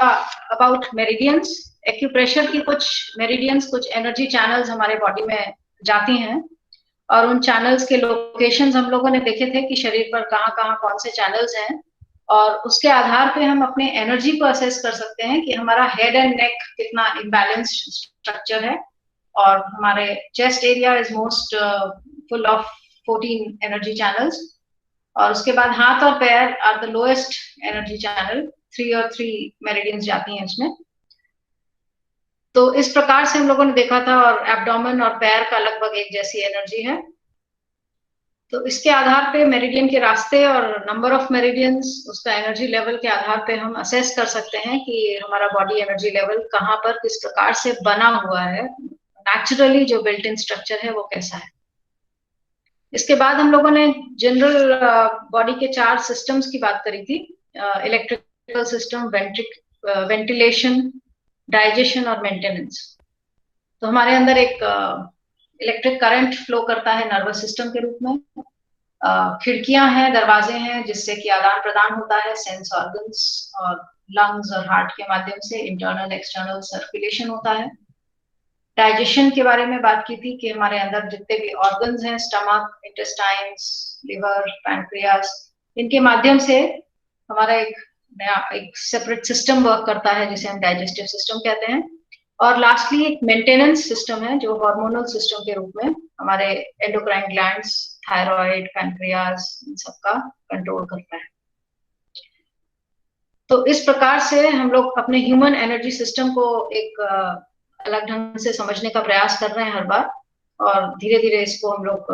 About meridians. Acupressure की कुछ meridians, कुछ एनर्जी चैनल्स हमारे बॉडी में जाती हैं, और उन चैनल्स के लोकेशंस हम लोगों ने देखे थे कि शरीर पर कहाँ कहाँ कौन से चैनल्स हैं, और उसके आधार पे हम अपने एनर्जी को असेस कर सकते हैं कि हमारा हेड एंड नेक कितना इम्बैलेंस स्ट्रक्चर है, और हमारे chest area is most full of 14 energy channels, और उसके बाद हाथ और पैर are the lowest energy channel, 3 meridians जाती हैं इसमें। तो इस प्रकार से हम लोगों ने देखा था, और एब्डोमेन और पैर का लगभग एक जैसी एनर्जी है। तो इसके आधार पे मेरिडियन के रास्ते और नंबर ऑफ मेरिडियंस, उसका एनर्जी लेवल के आधार पे हम असेस कर सकते हैं कि हमारा बॉडी एनर्जी लेवल कहाँ पर किस प्रकार से बना हुआ है, नेचुरली जो बिल्ट इन स्ट्रक्चर है वो कैसा है। इसके बाद हम लोगों ने जनरल बॉडी के 4 सिस्टम्स की बात करी थी, इलेक्ट्रिकल सिस्टम, वेंटिलेशन, डाइजेशन और मेंटेनेंस। तो हमारे अंदर एक इलेक्ट्रिक करंट फ्लो करता है नर्वस सिस्टम के रूप में, खिड़कियां हैं, दरवाजे हैं, जिससे कि आदान प्रदान होता है सेंस ऑर्गन्स और लंग्स और हार्ट के माध्यम से इंटरनल एक्सटर्नल सर्कुलेशन होता है। डाइजेशन के बारे में बात की थी कि हमारे अंदर जितने भी ऑर्गन्स हैं, स्टमक, इंटेस्टाइन्स, लिवर, पैंक्रियास, इनके माध्यम से हमारा एक सेपरेट सिस्टम वर्क करता है जिसे हम डाइजेस्टिव सिस्टम कहते हैं। और लास्टली एक मेंटेनेंस सिस्टम है जो हार्मोनल सिस्टम के रूप में हमारे एंडोक्राइन ग्लैंड्स, थायराइड, पैंक्रियास, इन सबका कंट्रोल करता है। तो इस प्रकार से हम लोग अपने ह्यूमन एनर्जी सिस्टम को एक अलग ढंग से समझने का प्रयास कर रहे हैं हर बार, और धीरे धीरे इसको हम लोग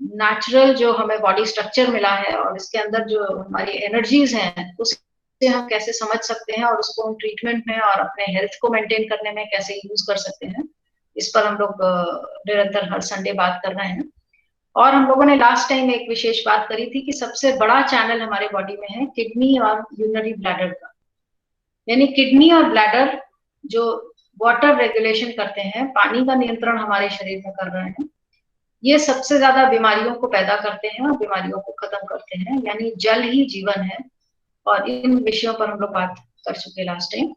नेचुरल जो हमें बॉडी स्ट्रक्चर मिला है और इसके अंदर जो हमारी एनर्जीज हैं उससे हम कैसे समझ सकते हैं, और उसको हम ट्रीटमेंट में और अपने हेल्थ को मेंटेन करने में कैसे यूज कर सकते हैं, इस पर हम लोग निरंतर हर संडे बात कर रहे हैं। और हम लोगों ने लास्ट टाइम एक विशेष बात करी थी कि सबसे बड़ा चैनल हमारे बॉडी में है किडनी और यूरिनरी ब्लैडर का। यानी किडनी और ब्लैडर जो वाटर रेगुलेशन करते हैं, पानी का नियंत्रण हमारे शरीर में कर रहे हैं, ये सबसे ज्यादा बीमारियों को पैदा करते हैं और बीमारियों को खत्म करते हैं। यानी जल ही जीवन है, और इन विषयों पर हम लोग बात कर चुके लास्ट टाइम।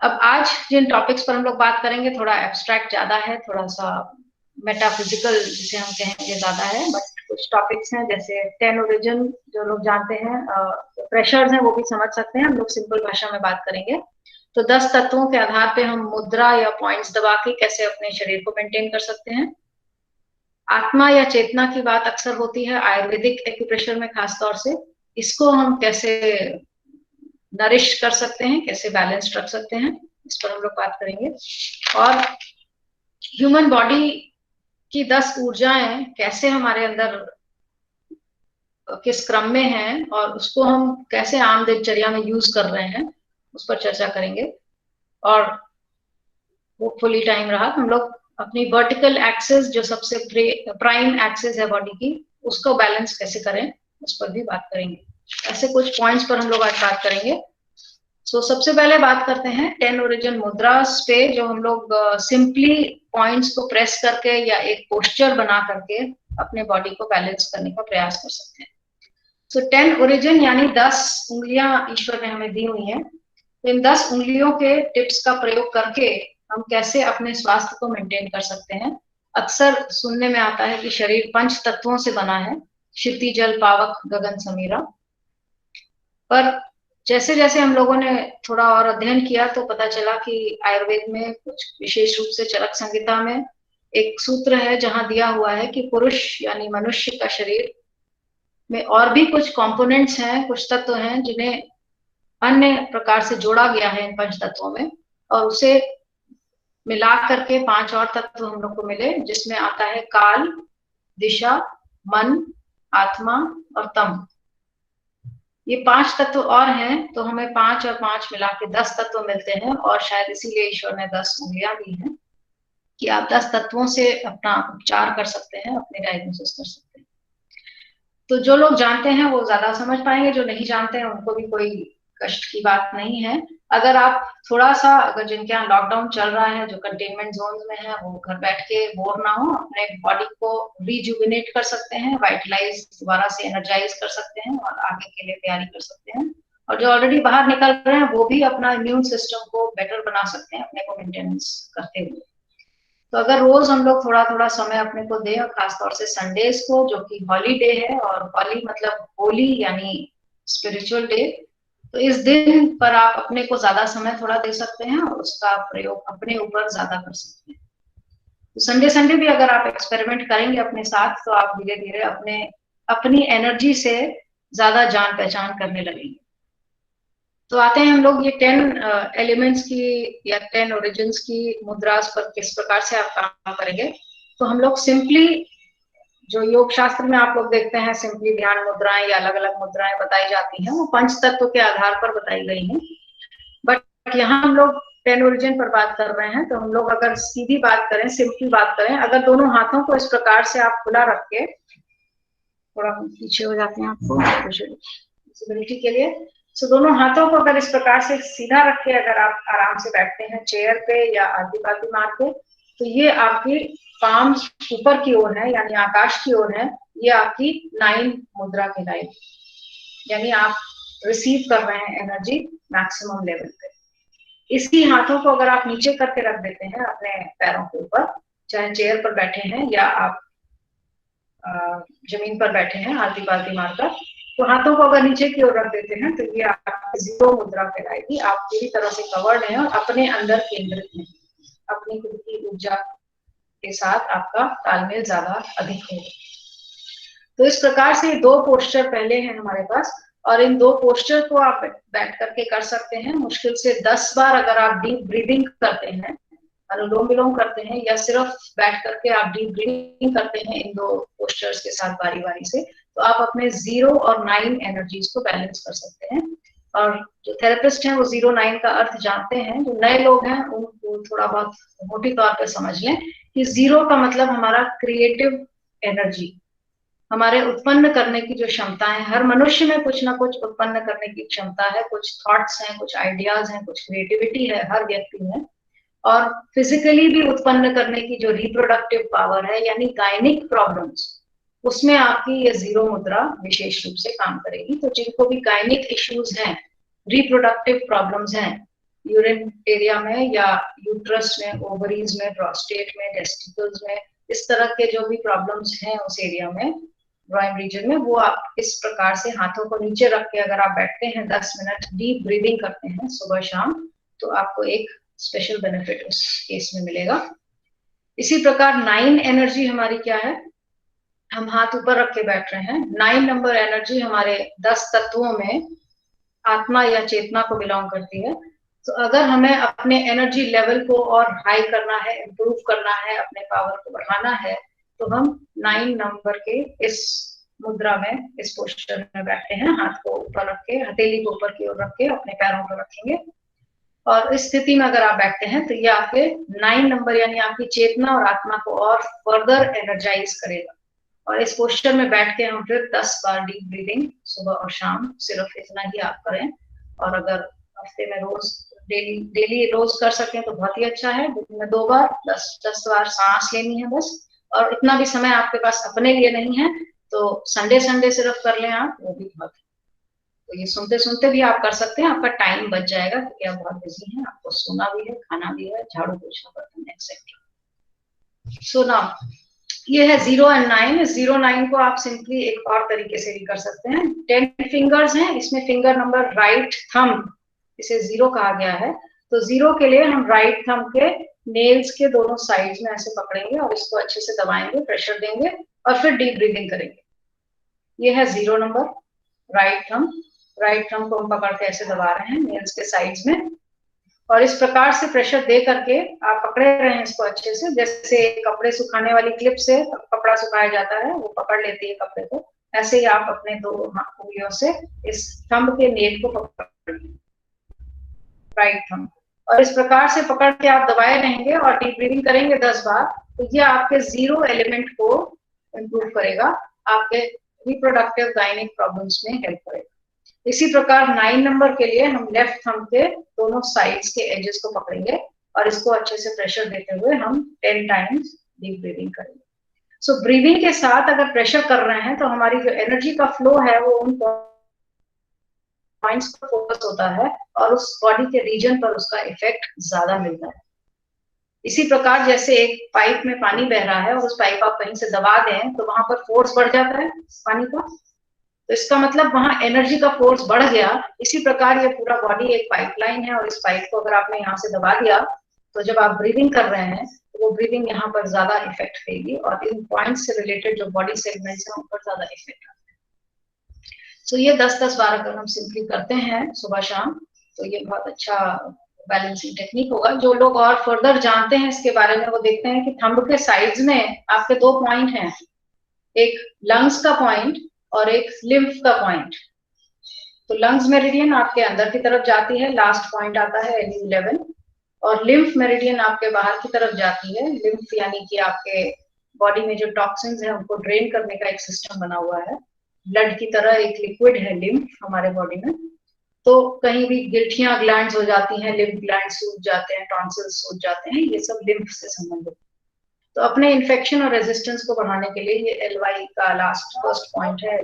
अब आज जिन टॉपिक्स पर हम लोग बात करेंगे थोड़ा एब्स्ट्रैक्ट ज्यादा है, थोड़ा सा मेटाफिजिकल जिसे हम कहेंगे ज्यादा है, बट कुछ टॉपिक्स हैं जैसे 10 ओरिजिन जो लोग जानते हैं, प्रेशर्स हैं वो भी समझ सकते हैं, हम लोग सिंपल भाषा में बात करेंगे। तो 10 तत्वों के आधार पे हम मुद्रा या पॉइंट्स दबा के कैसे अपने शरीर को मेंटेन कर सकते हैं। आत्मा या चेतना की बात अक्सर होती है आयुर्वेदिक एक्यूप्रेशर में खास तौर से, इसको हम कैसे नरिश कर सकते हैं, कैसे बैलेंस रख सकते हैं, इस पर हम लोग बात करेंगे। और ह्यूमन बॉडी की 10 ऊर्जाएं कैसे हमारे अंदर किस क्रम में है और उसको हम कैसे आम दिनचर्या में यूज कर रहे हैं, उस पर चर्चा करेंगे। और होपफुली टाइम रहा हम लोग अपनी वर्टिकल एक्सिस जो सबसे प्राइम एक्सिस है बॉडी की, उसको बैलेंस कैसे करें, उस पर भी बात करेंगे। ऐसे कुछ पॉइंट्स पर हम लोग आज बात करेंगे। सबसे पहले बात करते हैं 10 ओरिजिन मुद्रास पे, जो हम लोग सिंपली पॉइंट्स को प्रेस करके या एक पोस्चर बना करके अपने बॉडी को बैलेंस करने का प्रयास कर सकते हैं। 10 ओरिजिन यानी 10 उंगलियां ईश्वर ने हमें दी हुई हैं। तो इन 10 उंगलियों के टिप्स का प्रयोग करके हम कैसे अपने स्वास्थ्य को मेंटेन कर सकते हैं। अक्सर सुनने में आता है कि शरीर 5 तत्वों से बना है, क्षिति, जल, पावक, गगन, समीरा। पर जैसे जैसे हम लोगों ने थोड़ा और अध्ययन किया तो पता चला कि आयुर्वेद में कुछ विशेष रूप से चरक संहिता में एक सूत्र है जहां दिया हुआ है कि पुरुष यानी मनुष्य का शरीर में और भी कुछ कंपोनेंट्स हैं, कुछ तत्व हैं जिन्हें अन्य प्रकार से जोड़ा गया है इन 5 तत्वों में, और उसे मिला करके 5 और तत्व हम लोग को मिले, जिसमें आता है काल, दिशा, मन, आत्मा और तम। ये 5 तत्व और हैं, तो हमें 5 और 5 मिला के 10 तत्व मिलते हैं, और शायद इसीलिए ईश्वर ने 10 उंगलियां दी हैं कि आप 10 तत्वों से अपना उपचार कर सकते हैं, अपने डायग्नोसिस कर सकते हैं। तो जो लोग जानते हैं वो ज्यादा समझ पाएंगे, जो नहीं जानते हैं उनको भी कोई कष्ट की बात नहीं है। अगर आप थोड़ा सा, अगर जिनके यहाँ लॉकडाउन चल रहा है, जो कंटेनमेंट जोन में है, वो घर बैठ के बोर ना हो, अपने बॉडी को रिजुविनेट कर सकते हैं, वाइटलाइज, दोबारा से एनर्जाइज कर सकते हैं और आगे के लिए तैयारी कर सकते हैं। और जो ऑलरेडी बाहर निकल रहे हैं वो भी अपना इम्यून सिस्टम को बेटर बना सकते हैं अपने को मेंटेनेंस करते हुए। तो अगर रोज हम लोग थोड़ा थोड़ा समय अपने को दें, और खासतौर से संडेज को जो कि हॉलीडे है, और हॉली मतलब होली यानी स्पिरिचुअल डे, तो इस दिन पर आप अपने को ज्यादा समय थोड़ा दे सकते हैं और उसका प्रयोग अपने ऊपर ज्यादा कर सकते हैं। तो संडे संडे भी अगर आप एक्सपेरिमेंट करेंगे अपने साथ, तो आप धीरे धीरे अपनी एनर्जी से ज्यादा जान पहचान करने लगेंगे। तो आते हैं हम लोग ये 10 एलिमेंट्स की या 10 ओरिजिन्स की मुद्रास पर किस प्रकार से आप काम करेंगे। तो हम लोग सिंपली, जो योग शास्त्र में आप लोग देखते हैं सिंपली ध्यान मुद्राएं या अलग अलग मुद्राएं बताई जाती हैं, वो पंच तत्व के आधार पर बताई गई हैं। बट यहाँ हम लोग 10 ओरिजिन पर बात कर रहे हैं, तो हम लोग अगर सीधी बात करें, सिंपली बात करें, अगर दोनों हाथों को इस प्रकार से आप खुला रख के, थोड़ा पीछे हो जाते हैं आपको विजिबिलिटी के लिए, तो दोनों हाथों को अगर इस प्रकार से सीधा रख के अगर आप आराम से बैठते हैं चेयर पे या आदि बाती मार के, तो ये आपकी पाम ऊपर की ओर है, यानी आकाश की ओर है। ये आपकी 9 मुद्रा कहलाएगी, यानी आप रिसीव कर रहे हैं एनर्जी मैक्सिमम लेवल पे। इसी हाथों को अगर आप नीचे करके रख देते हैं अपने पैरों के ऊपर, चाहे चेयर पर बैठे हैं या आप जमीन पर बैठे हैं आलती पालती मारकर, तो हाथों को अगर नीचे की ओर रख देते हैं, तो ये आपकी 0 मुद्रा कहलाएगी। आप पूरी तरह से कवर्ड हैं और अपने अंदर केंद्रित हैं, अपनी खुद की ऊर्जा के साथ आपका तालमेल ज्यादा अधिक होगा। तो इस प्रकार से 2 पोस्चर पहले हैं हमारे पास, और इन 2 पोस्चर को आप बैठ करके कर सकते हैं। मुश्किल से 10 बार अगर आप डीप ब्रीदिंग करते हैं, अनुलोम विलोम करते हैं, या सिर्फ बैठ करके आप डीप ब्रीदिंग करते हैं इन 2 पोस्चर्स के साथ बारी बारी से, तो आप अपने 0 और 9 एनर्जीज को बैलेंस कर सकते हैं। और जो थेरेपिस्ट हैं वो 0 9 का अर्थ जानते हैं। जो नए लोग हैं उनको थोड़ा बहुत मोटी तौर पर समझ लें कि 0 का मतलब हमारा क्रिएटिव एनर्जी, हमारे उत्पन्न करने की जो क्षमता है। हर मनुष्य में कुछ ना कुछ उत्पन्न करने की क्षमता है, कुछ थॉट्स हैं, कुछ आइडियाज हैं, कुछ क्रिएटिविटी है हर व्यक्ति में। और फिजिकली भी उत्पन्न करने की जो रिप्रोडक्टिव पावर है, यानी गायनिक प्रॉब्लम्स, उसमें आपकी ये 0 मुद्रा विशेष रूप से काम करेगी। तो जिनको भी गायनिक इश्यूज हैं, रिप्रोडक्टिव प्रॉब्लम्स हैं, यूरिन एरिया में या यूट्रस में, ओवरीज में, प्रोस्टेट में, टेस्टिकल्स में, इस तरह के जो भी प्रॉब्लम्स हैं उस एरिया में, ग्रॉइन रीजन में, वो आप इस प्रकार से हाथों को नीचे रख के अगर आप बैठते हैं 10 मिनट डीप ब्रीदिंग करते हैं सुबह शाम, तो आपको एक स्पेशल बेनिफिट उस केस में मिलेगा। इसी प्रकार 9 एनर्जी हमारी क्या है, हम हाथ ऊपर रख के बैठ रहे हैं। 9 नंबर एनर्जी हमारे 10 तत्वों में आत्मा या चेतना को बिलोंग करती है। तो अगर हमें अपने एनर्जी लेवल को और हाई करना है, इम्प्रूव करना है, अपने पावर को बढ़ाना है, तो हम 9 नंबर के इस मुद्रा में, इस पोस्चर में बैठते हैं। हाथ को ऊपर रख के, हथेली को ऊपर की ओर रख के अपने पैरों पर रखेंगे, और इस स्थिति में अगर आप बैठते हैं तो ये आपके 9 नंबर यानी आपकी चेतना और आत्मा को और फर्दर एनर्जाइज करेगा। और इस पोस्चर में बैठ के हम फिर 10 बार डीप ब्रीदिंग सुबह और शाम, सिर्फ इतना ही आप करें। और अगर हफ्ते में रोज डेली रोज कर सकें तो बहुत ही अच्छा है। दिन में 2 बार 10 बार सांस लेनी है बस। और इतना भी समय आपके पास अपने लिए नहीं है तो संडे संडे सिर्फ कर लें आप, वो भी बहुत है। तो ये सुनते सुनते भी आप कर सकते हैं, आपका टाइम बच जाएगा क्योंकि आप बहुत बिजी हैं, आपको सोना भी है, खाना भी है, झाड़ू पोछा बर्तन एक्सेट्रा। सो नाउ ये है 0 और 9। 0 9 को आप सिंपली एक और तरीके से भी कर सकते हैं। 10 फिंगर्स हैं, इसमें फिंगर नंबर राइट थंब, इसे 0 कहा गया है। तो 0 के लिए हम राइट थंब के नेल्स के दोनों साइड्स में ऐसे पकड़ेंगे और इसको अच्छे से दबाएंगे, प्रेशर देंगे और फिर डीप ब्रीदिंग करेंगे। ये है 0 number, right thumb. Right thumb को हम पकड़ के ऐसे दबा रहे हैं नेल्स के साइड्स में, और इस प्रकार से प्रेशर दे करके आप पकड़े रहे हैं इसको अच्छे से, जैसे कपड़े सुखाने वाली क्लिप से कपड़ा सुखाया जाता है, वो पकड़ लेती है कपड़े को, ऐसे ही आप अपने 2 उंगलियों से इस थंब के नेल को पकड़, राइट थंब, और इस प्रकार से पकड़ के आप दबाए रहेंगे और डीप ब्रीदिंग करेंगे 10 बार। तो ये आपके 0 एलिमेंट को इम्प्रूव करेगा, आपके रिप्रोडक्टिव गायनिक प्रॉब्लम्स में हेल्प करेगा। इसी प्रकार 9 नंबर के लिए हम लेफ्ट थंब के दोनों साइड्स के एजेस को पकड़ेंगे और इसको अच्छे से प्रेशर देते हुए हम 10 टाइम्स डीप ब्रीदिंग करेंगे। सो ब्रीदिंग के साथ अगर प्रेशर कर रहे हैं तो हमारी जो एनर्जी का फ्लो है वो उन पॉइंट्स पर फोकस होता है और उस बॉडी के रीजन पर उसका इफेक्ट ज्यादा मिलता है। इसी प्रकार जैसे एक पाइप में पानी बह रहा है और उस पाइप आप कहीं से दबा दें तो वहां पर फोर्स बढ़ जाता है पानी का, तो इसका मतलब वहां एनर्जी का फोर्स बढ़ गया। इसी प्रकार ये पूरा बॉडी एक पाइपलाइन है और इस पाइप को अगर आपने यहाँ से दबा दिया तो जब आप ब्रीदिंग कर रहे हैं तो वो ब्रीदिंग यहाँ पर ज्यादा इफेक्ट देगी और इन पॉइंट से रिलेटेड जो बॉडी सेगमेंट्स हैं उन पर ज्यादा इफेक्ट आता है। तो ये 10-10 बार अगर हम सिंपली करते हैं सुबह शाम तो ये बहुत अच्छा बैलेंसिंग टेक्निक होगा। जो लोग और फर्दर जानते हैं इसके बारे में वो देखते हैं कि थंब के साइड्स में आपके 2 पॉइंट हैं, एक लंग्स का पॉइंट और एक लिम्फ का पॉइंट। तो लंग्स मेरिडियन आपके अंदर की तरफ जाती है, लास्ट पॉइंट आता है LU11, और लिम्फ मेरिडियन आपके बाहर की तरफ जाती है। लिम्फ यानी कि आपके बॉडी में जो टॉक्सिन्स हैं उनको ड्रेन करने का एक सिस्टम बना हुआ है, ब्लड की तरह एक लिक्विड है लिम्फ हमारे बॉडी में। तो कहीं भी गिल्ठियां ग्लैंड्स हो जाती हैं, लिम्फ ग्लैंड सूज जाते हैं, टॉन्सिल्स सूज जाते हैं, ये सब लिम्फ से संबंधित। तो अपने इन्फेक्शन और रेजिस्टेंस को बढ़ाने के लिए ये LY का लास्ट फर्स्ट पॉइंट है,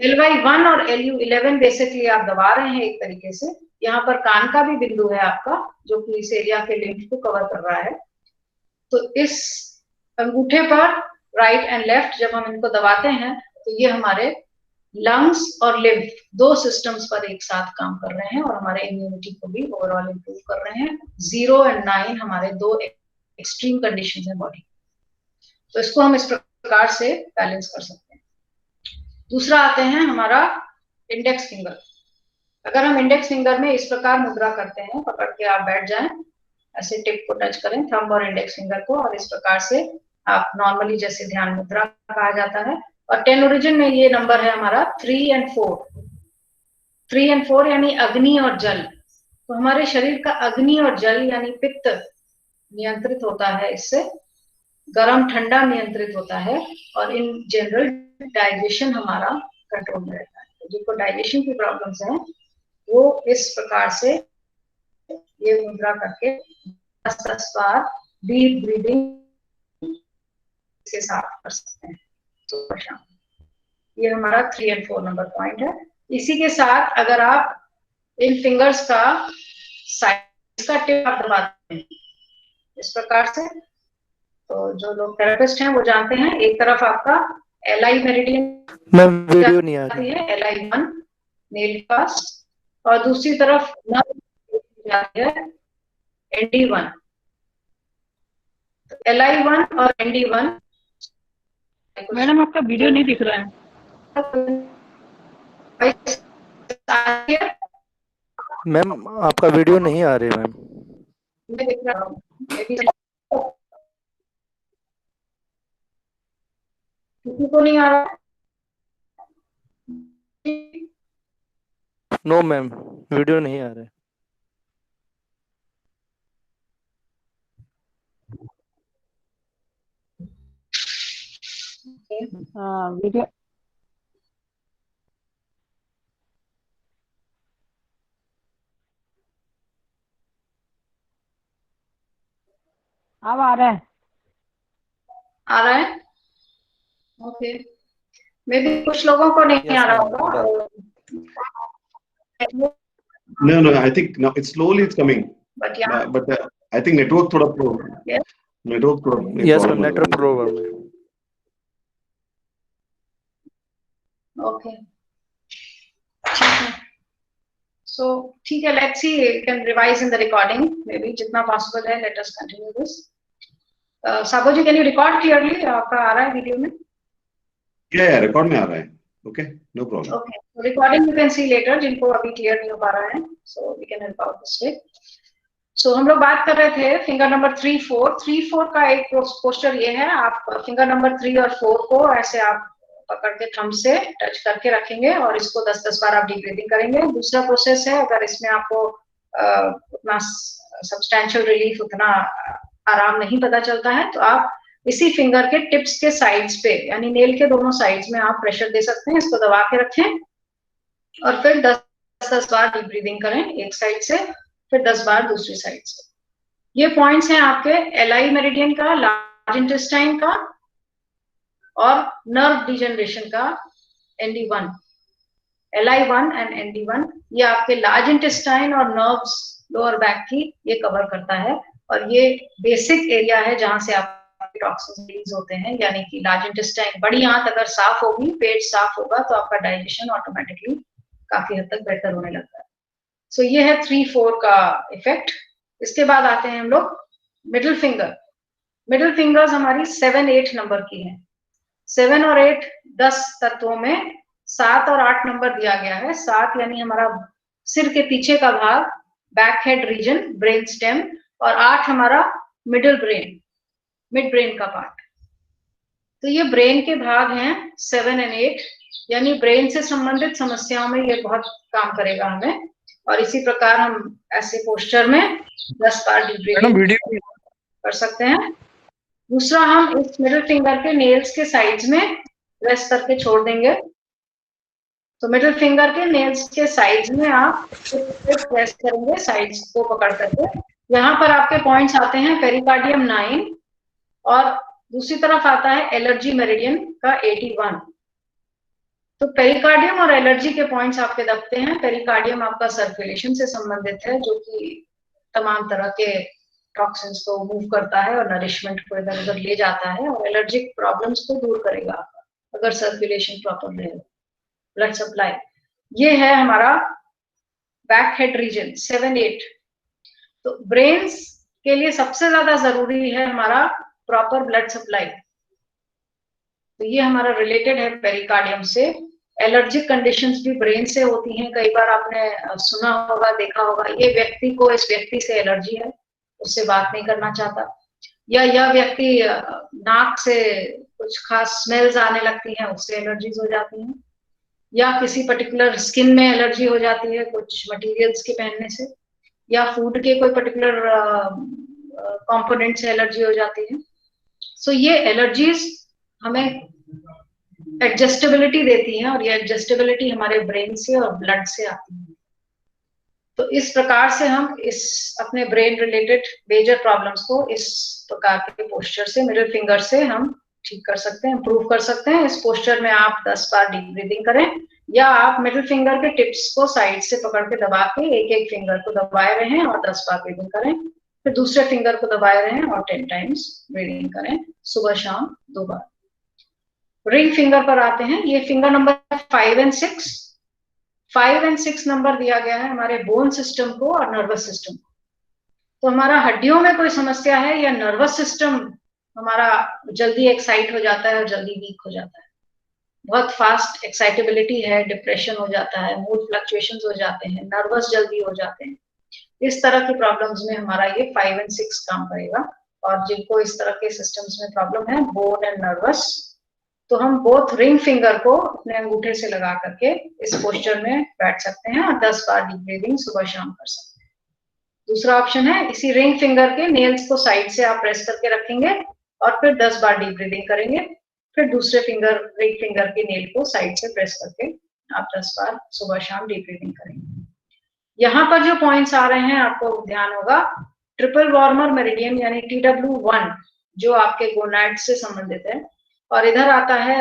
LY1 और LU11 बेसिकली आप दबा रहे हैं एक तरीके से। यहाँ पर कान का भी बिंदु है आपका जो कि इस एरिया के लिम्फ को कवर कर रहा है। तो इस अंगूठे पर राइट एंड लेफ्ट जब हम इनको दबाते हैं तो ये हमारे लंग्स और लिम्फ 2 सिस्टम्स पर एक साथ काम कर रहे हैं और हमारे इम्यूनिटी को भी ओवरऑल इंप्रूव कर रहे हैं। 0 और 9 हमारे 2 एक्सट्रीम कंडीशंस हैं बॉडी, तो इसको हम इस प्रकार से बैलेंस कर सकते हैं। दूसरा आते हैं हमारा इंडेक्स फिंगर। अगर हम इंडेक्स फिंगर में इस प्रकार मुद्रा करते हैं, पकड़ के आप बैठ जाएं, ऐसे टिप को टच करें थंब और इंडेक्स फिंगर को, और इस प्रकार से आप नॉर्मली जैसे ध्यान मुद्रा कहा जाता है। और 10 ओरिजिन में ये नंबर है हमारा 3 और 4। 3 और 4 यानी अग्नि और जल। तो हमारे शरीर का अग्नि और जल यानी पित्त नियंत्रित होता है, इससे गर्म ठंडा नियंत्रित होता है, और इन जनरल डाइजेशन हमारा कंट्रोल में रहता है। तो जिनको डाइजेशन की प्रॉब्लम्स हैं वो इस प्रकार से ये मुद्रा करके 10-10 बार डीप ब्रीदिंग के साथ कर सकते हैं। तो ये हमारा 3 और 4 नंबर पॉइंट है। इसी के साथ अगर आप इन फिंगर्स का साइड का टिप आप दबाते हैं इस प्रकार से, तो जो लोग थेरेपिस्ट हैं वो जानते हैं, एक तरफ आपका LI मेरिडियन मैम वीडियो नहीं आ रही है, LI1 नेल के पास, और दूसरी तरफ जाती है ND1। तो LI1 और ND1। मैडम आपका वीडियो नहीं दिख रहा है। मैम आपका वीडियो नहीं आ रही मैम। मैं दिख रहा हूँ, किसी को नहीं आ रहा? नो मैम वीडियो नहीं आ रहा है। हाँ वीडियो अब आ रहा है। आ रहा है? ओके, मे भी कुछ लोगों को नहीं आ रहा होगा। No, I think now it's slowly it's coming. But yeah. But I think network थोड़ा problem. Yes. Network थोड़ा यस मैम नेटवर्क प्रॉब्लम है। Okay. ठीक है। So ठीक है, let's see, you can revise in the recording maybe जितना possible है। Let us continue this. Sabo ji, can you record clearly? आपका आ रहा है वीडियो में? Yeah, record में आ रहा है। Okay, no problem. Okay, so recording you can see later जिनको अभी clear नहीं हो पा रहा है, so we can help out this way. So हम लोग बात कर रहे थे फिंगर नंबर 3-4 का एक पोस्टर ये है। आप फिंगर नंबर 3 और 4 को ऐसे आप पकड़ के थंब से टच करके रखेंगे और इसको 10-10 बार आप डीप ब्रीथिंग करेंगे। दूसरा प्रोसेस है, अगर इसमें आपको उतना सब्सटैंशियल रिलीफ, उतना आराम नहीं पता चलता है, तो आप इसी फिंगर के टिप्स के साइड्स पे यानी नेल के दोनों साइड्स में आप प्रेशर दे सकते हैं। इसको दबा के रखें और फिर 10-10 बार डीप ब्रीदिंग करें एक साइड से, फिर 10 बार दूसरी साइड से। ये पॉइंट्स हैं आपके LI मेरिडियन का, लार्ज इंटेस्टाइन का और नर्व डिजनरेशन का ND1। LI1 एंड ND1, ये आपके लार्ज इंटेस्टाइन और नर्व्स लोअर बैक की ये कवर करता है, और ये बेसिक एरिया है जहां से आपके टॉक्सिन्स रिलीज होते हैं, यानी कि लार्ज इंटेस्टाइन, बड़ी आंत अगर साफ होगी, पेट साफ होगा, तो आपका डाइजेशन ऑटोमेटिकली काफी हद तक बेहतर होने लगता है। सो ये है 3-4 का इफेक्ट। इसके बाद आते हैं हम लोग मिडिल फिंगर। मिडिल फिंगर्स हमारी 7-8 नंबर की है। 7 और 8 10 तत्वों में 7 और 8 नंबर दिया गया है। 7 यानी हमारा सिर के पीछे का भाग, back head region, brain stem, और 8 हमारा मिडिल ब्रेन, मिड ब्रेन का पार्ट। तो ये ब्रेन के भाग हैं 7 और 8, यानी ब्रेन से संबंधित समस्याओं में ये बहुत काम करेगा हमें। और इसी प्रकार हम ऐसे पोस्चर में 10 बार डीप ब्रीथिंग कर सकते हैं। दूसरा, हम इस मिडिल फिंगर के नेल्स के साइड्स में प्रेस करके छोड़ देंगे। तो मिडिल फिंगर के नेल्स के साइड्स में आप प्रेस करेंगे, साइड्स को पकड़ करके। यहाँ पर आपके पॉइंट्स आते हैं पेरिकार्डियम 9, और दूसरी तरफ आता है एलर्जी मेरिडियन का 81। तो पेरिकार्डियम और एलर्जी के पॉइंट्स आपके दबते हैं। पेरिकार्डियम आपका सर्कुलेशन से संबंधित है, जो कि तमाम तरह के टॉक्सिन्स को मूव करता है और नरिशमेंट को इधर उधर ले जाता है, और एलर्जिक प्रॉब्लम्स को दूर करेगा आपका अगर सर्कुलेशन प्रॉपर रहेगा, ब्लड सप्लाई। ये है हमारा बैक हेड रीजन 7-8। तो ब्रेन्स के लिए सबसे ज्यादा जरूरी है हमारा प्रॉपर ब्लड सप्लाई। तो ये हमारा रिलेटेड है पेरिकार्डियम से। एलर्जिक कंडीशंस भी ब्रेन से होती हैं। कई बार आपने सुना होगा, देखा होगा, ये व्यक्ति को इस व्यक्ति से एलर्जी है, उससे बात नहीं करना चाहता, या यह व्यक्ति नाक से कुछ खास स्मेल्स आने लगती हैं, उससे एलर्जीज हो जाती हैं, या किसी पर्टिकुलर स्किन में एलर्जी हो जाती है कुछ मटेरियल्स के पहनने से, या फूड के कोई पर्टिकुलर कंपोनेंट से एलर्जी हो जाती है। सो ये एलर्जीज हमें एडजस्टेबिलिटी देती हैं, और ये एडजस्टेबिलिटी हमारे ब्रेन से और ब्लड से आती है। तो इस प्रकार से हम इस अपने ब्रेन रिलेटेड मेजर प्रॉब्लम्स को इस प्रकार के पोस्चर से, मिडिल फिंगर से हम ठीक कर सकते हैं, इंप्रूव कर सकते हैं। इस पोस्चर में आप 10 बार डीप ब्रीदिंग करें, या आप मिडिल फिंगर के टिप्स को साइड से पकड़ के दबा के एक फिंगर को दबाए रहें और 10 बार ब्रीदिंग करें, फिर दूसरे फिंगर को दबाए रहें और 10 टाइम्स ब्रीदिंग करें, सुबह शाम 2 बार। रिंग फिंगर पर आते हैं। ये फिंगर नंबर 5 और 6। 5 और 6 नंबर दिया गया है हमारे बोन सिस्टम को और नर्वस सिस्टम को। तो हमारा हड्डियों में कोई समस्या है, या नर्वस सिस्टम हमारा जल्दी एक्साइट हो जाता है और जल्दी वीक हो जाता है, बहुत फास्ट एक्साइटेबिलिटी है, डिप्रेशन हो जाता है, मूड फ्लक्चुएशंस हो जाते हैं, नर्वस जल्दी हो जाते हैं, इस तरह की प्रॉब्लम्स में हमारा ये 5 और 6 काम करेगा। और जिनको इस तरह के सिस्टम्स में प्रॉब्लम है, बोन एंड नर्वस, तो हम बोथ रिंग फिंगर को अपने अंगूठे से लगा करके इस पोस्चर में बैठ सकते हैं और 10 बार डीप ब्रीदिंग सुबह शाम कर सकते हैं। दूसरा ऑप्शन है, इसी रिंग फिंगर के नेल्स को साइड से आप प्रेस करके रखेंगे और फिर 10 बार डीप ब्रीदिंग करेंगे, फिर दूसरे फिंगर, रिंग फिंगर के नेल को साइड से प्रेस करके आप 10 बार सुबह शाम डीप ब्रीदिंग करेंगे। यहाँ पर जो पॉइंट्स आ रहे हैं आपको ध्यान होगा, ट्रिपल वार्मर मेरिडियन यानी TW1 जो आपके गोनाड से संबंधित है, और इधर आता है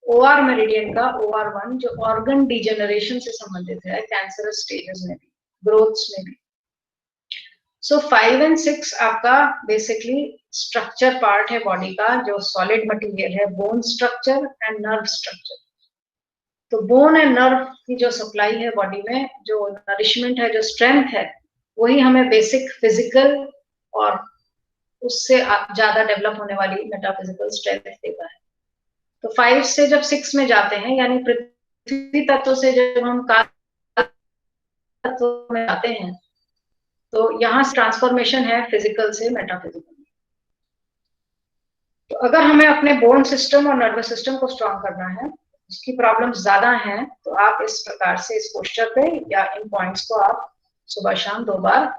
OR मेरिडियन का OR1 जो ऑर्गन डिजेनरेशन से संबंधित है, कैंसरस स्टेजेस में भी, ग्रोथ्स में भी। सो 5 और 6 आपका बेसिकली स्ट्रक्चर पार्ट है बॉडी का, जो सॉलिड मटेरियल है, bone structure and nerve structure. तो बोन एंड नर्व की जो सप्लाई है बॉडी में, जो नरिशमेंट है, जो स्ट्रेंथ है, वही हमें बेसिक फिजिकल और उससे ज्यादा डेवलप होने वाली मेटाफिजिकल स्ट्रेंथ देता है। तो 5 से जब 6 में जाते हैं, यानी पृथ्वी तत्व से जब हम काल तत्व में जाते हैं, तो यहाँ ट्रांसफॉर्मेशन है फिजिकल से मेटाफिजिकल। तो अगर हमें अपने बोन सिस्टम और नर्वस सिस्टम को स्ट्रॉन्ग करना है, उसकी प्रॉब्लम्स ज्यादा हैं, तो आप इस प्रकार से इस पोस्चर पे या इन पॉइंट्स को आप सुबह शाम 2 बार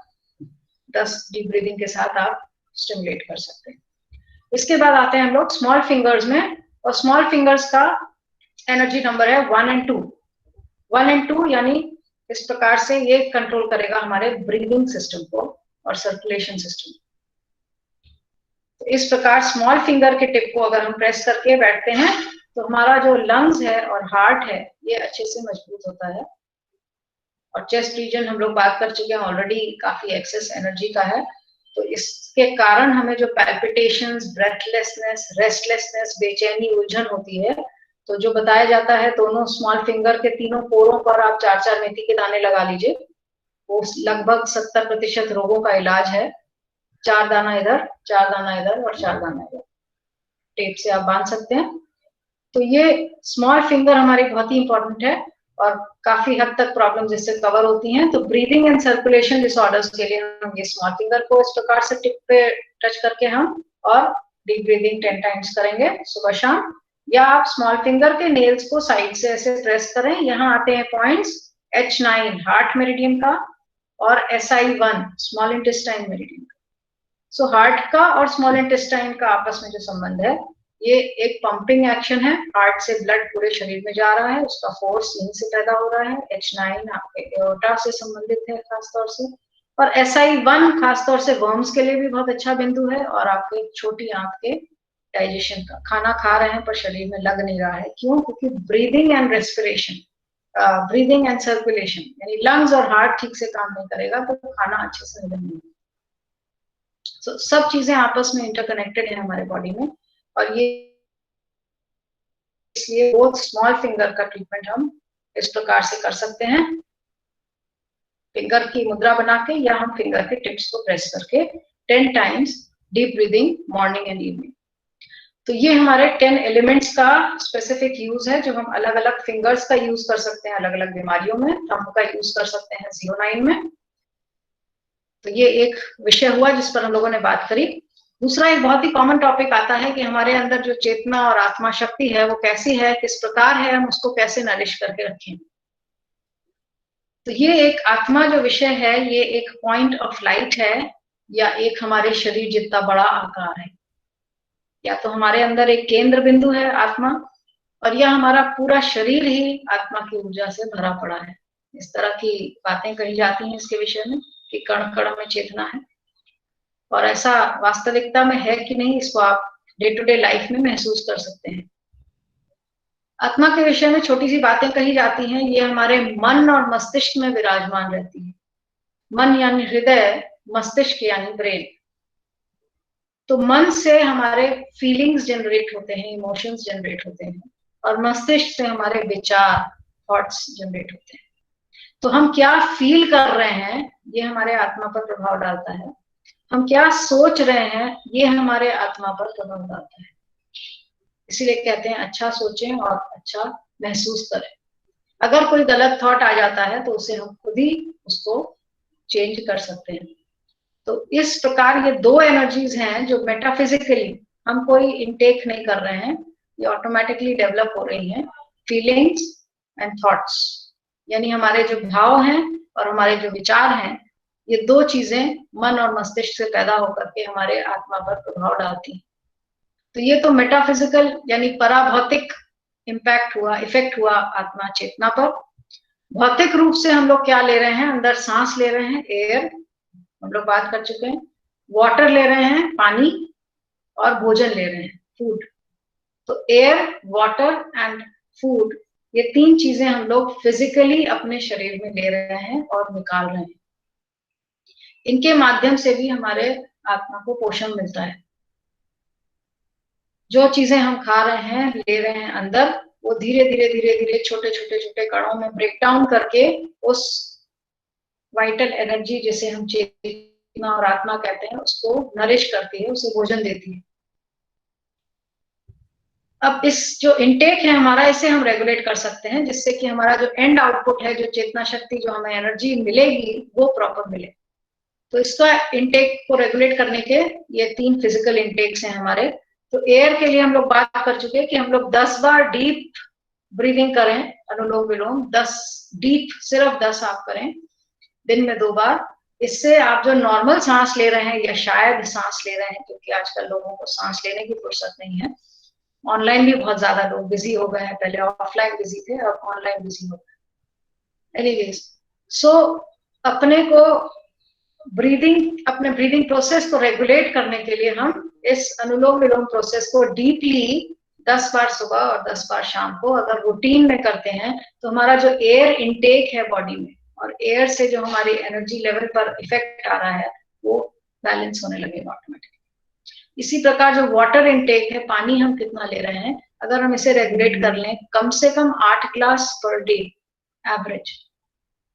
10 डीप ब्रीदिंग के साथ आप स्टिमुलेट कर सकते हैं। इसके बाद आते हैं हम लोग स्मॉल फिंगर्स में, और स्मॉल फिंगर्स का एनर्जी नंबर है 1 और 2। 1 और 2 यानी इस प्रकार से ये कंट्रोल करेगा हमारे ब्रीदिंग सिस्टम को और सर्कुलेशन सिस्टम। तो इस प्रकार स्मॉल फिंगर के टिप को अगर हम प्रेस करके बैठते हैं, तो हमारा जो लंग्स है और हार्ट है ये अच्छे से मजबूत होता है। और चेस्ट रीजन हम लोग बात कर चुके हैं ऑलरेडी, काफी एक्सेस एनर्जी का है। तो इसके कारण हमें जो पैल्पिटेशंस, ब्रेथलेसनेस, रेस्टलेसनेस, बेचैनी, उलझन होती है, तो जो बताया जाता है दोनों स्मॉल फिंगर के तीनों पोरों पर आप 4-4 मेथी के दाने लगा लीजिए, वो लगभग 70% रोगों का इलाज है। 4 दाना इधर, 4 दाना इधर और 4 दाना इधर, टेप से आप बांध सकते हैं। तो ये स्मॉल फिंगर हमारी बहुत ही इंपॉर्टेंट है और काफी हद तक प्रॉब्लम जिससे कवर होती हैं। तो ब्रीदिंग एंड सर्कुलेशन डिसऑर्डर्स के लिए हम ये स्मॉल फिंगर को इस प्रकार से टिप पे टच करके हम और डीप ब्रीदिंग 10 टाइम्स करेंगे सुबह शाम, या आप स्मॉल फिंगर के नेल्स को साइड से ऐसे प्रेस करें। यहाँ आते हैं पॉइंट्स H9 हार्ट मेरिडियन का और SI1 स्मॉल इंटेस्टाइन मेरिडियन का। सो हार्ट का और स्मॉल इंटेस्टाइन का आपस में जो संबंध है, ये एक पंपिंग एक्शन है, हार्ट से ब्लड पूरे शरीर में जा रहा है, उसका फोर्स यहीं से पैदा हो रहा है। H9 आपके एओर्टा से संबंधित है खासतौर से, और SI1 खासतौर से वर्म्स के लिए भी बहुत अच्छा बिंदु है, और आपके छोटी आंत के डाइजेशन का, खाना खा रहे हैं पर शरीर में लग नहीं रहा है, क्यों? क्योंकि breathing and respiration, breathing and circulation, यानी लंग्स और हार्ट ठीक से काम नहीं करेगा तो खाना अच्छे से हजम नहीं होगा। So, सब चीजें आपस में इंटरकनेक्टेड है हमारे बॉडी में, और ये इसलिए बोथ स्मॉल फिंगर का ट्रीटमेंट हम इस प्रकार से कर सकते हैं, फिंगर की मुद्रा बना के या हम फिंगर के टिप्स को प्रेस करके 10 times deep breathing morning and evening. तो ये हमारे 10 एलिमेंट्स का स्पेसिफिक यूज है, जो हम अलग अलग फिंगर्स का यूज कर सकते हैं अलग अलग बीमारियों में, थंब का यूज कर सकते हैं ZO9 में। तो ये एक विषय हुआ जिस पर हम लोगों ने बात करी। दूसरा एक बहुत ही कॉमन टॉपिक आता है कि हमारे अंदर जो चेतना और आत्मा शक्ति है वो कैसी है, किस प्रकार है, हम उसको कैसे नरिश करके रखें। तो ये एक आत्मा जो विषय है, ये एक पॉइंट ऑफ लाइट है, या एक हमारे शरीर जितना बड़ा आकार है, या तो हमारे अंदर एक केंद्र बिंदु है आत्मा, और यह हमारा पूरा शरीर ही आत्मा की ऊर्जा से भरा पड़ा है। इस तरह की बातें कही जाती हैं इसके विषय में कि कण कण में चेतना है, और ऐसा वास्तविकता में है कि नहीं, इसको आप डे टू डे लाइफ में महसूस कर सकते हैं। आत्मा के विषय में छोटी सी बातें कही जाती हैं, ये हमारे मन और मस्तिष्क में विराजमान रहती है। मन यानी हृदय, मस्तिष्क यानी ब्रेन। तो मन से हमारे फीलिंग्स जनरेट होते हैं, इमोशंस जनरेट होते हैं, और मस्तिष्क से हमारे विचार, थॉट्स जनरेट होते हैं। तो हम क्या फील कर रहे हैं ये हमारे आत्मा पर प्रभाव डालता है, हम क्या सोच रहे हैं ये हमारे आत्मा पर प्रभाव डालता है। इसीलिए कहते हैं अच्छा सोचें और अच्छा महसूस करें। अगर कोई गलत थॉट आ जाता है तो उसे हम खुद ही उसको चेंज कर सकते हैं। तो इस प्रकार ये दो एनर्जीज हैं जो मेटाफिजिकली हम कोई इनटेक नहीं कर रहे हैं, ये ऑटोमेटिकली डेवलप हो रही हैं, फीलिंग्स एंड थॉट्स, यानी हमारे जो भाव हैं और हमारे जो विचार हैं, ये दो चीजें मन और मस्तिष्क से पैदा होकर के हमारे आत्मा पर प्रभाव डालती हैं। तो ये तो मेटाफिजिकल यानी पराभौतिक इम्पैक्ट हुआ, इफेक्ट हुआ आत्मा चेतना पर। भौतिक रूप से हम लोग क्या ले रहे हैं, अंदर सांस ले रहे हैं, एयर, हम लोग बात कर चुके हैं, वाटर ले रहे हैं, पानी, और भोजन ले रहे हैं, फूड। तो एयर, वाटर एंड फूड, ये तीन चीजें हम लोग फिजिकली अपने शरीर में ले रहे हैं और निकाल रहे हैं। इनके माध्यम से भी हमारे आत्मा को पोषण मिलता है। जो चीजें हम खा रहे हैं, ले रहे हैं अंदर, वो धीरे धीरे छोटे छोटे कणों में ब्रेक डाउन करके उस वाइटल एनर्जी जिसे हम चेतना और आत्मा कहते हैं उसको नरिश करती है, उसे भोजन देती है। अब इस जो इनटेक है हमारा, इसे हम रेगुलेट कर सकते हैं जिससे कि हमारा जो एंड आउटपुट है, जो चेतना शक्ति, जो हमें एनर्जी मिलेगी वो प्रॉपर मिले। तो इसका इनटेक को रेगुलेट करने के ये 3 फिजिकल इनटेक्स हैं हमारे। तो एयर के लिए हम लोग बात कर चुके हैं कि हम लोग 10 बार डीप ब्रीदिंग करें, अनुलोम विलोम 10 डीप, सिर्फ 10 आप करें दिन में 2 बार। इससे आप जो नॉर्मल सांस ले रहे हैं या शायद सांस ले रहे हैं, क्योंकि आजकल लोगों को सांस लेने की फुर्सत नहीं है, ऑनलाइन भी बहुत ज्यादा लोग बिजी हो गए हैं, पहले ऑफलाइन बिजी थे अब ऑनलाइन बिजी हो गए। एनीवेज, सो अपने को अपने ब्रीदिंग प्रोसेस को रेगुलेट करने के लिए हम इस अनुलोम विलोम प्रोसेस को डीपली 10 बार सुबह और 10 बार शाम को अगर रूटीन में करते हैं तो हमारा जो एयर इनटेक है बॉडी में और एयर से जो हमारी एनर्जी लेवल पर इफेक्ट आ रहा है वो बैलेंस होने लगेगा ऑटोमेटिकली। इसी प्रकार जो वाटर इनटेक है, पानी हम कितना ले रहे हैं, अगर हम इसे रेगुलेट कर लें कम से कम 8 ग्लास पर डे एवरेज,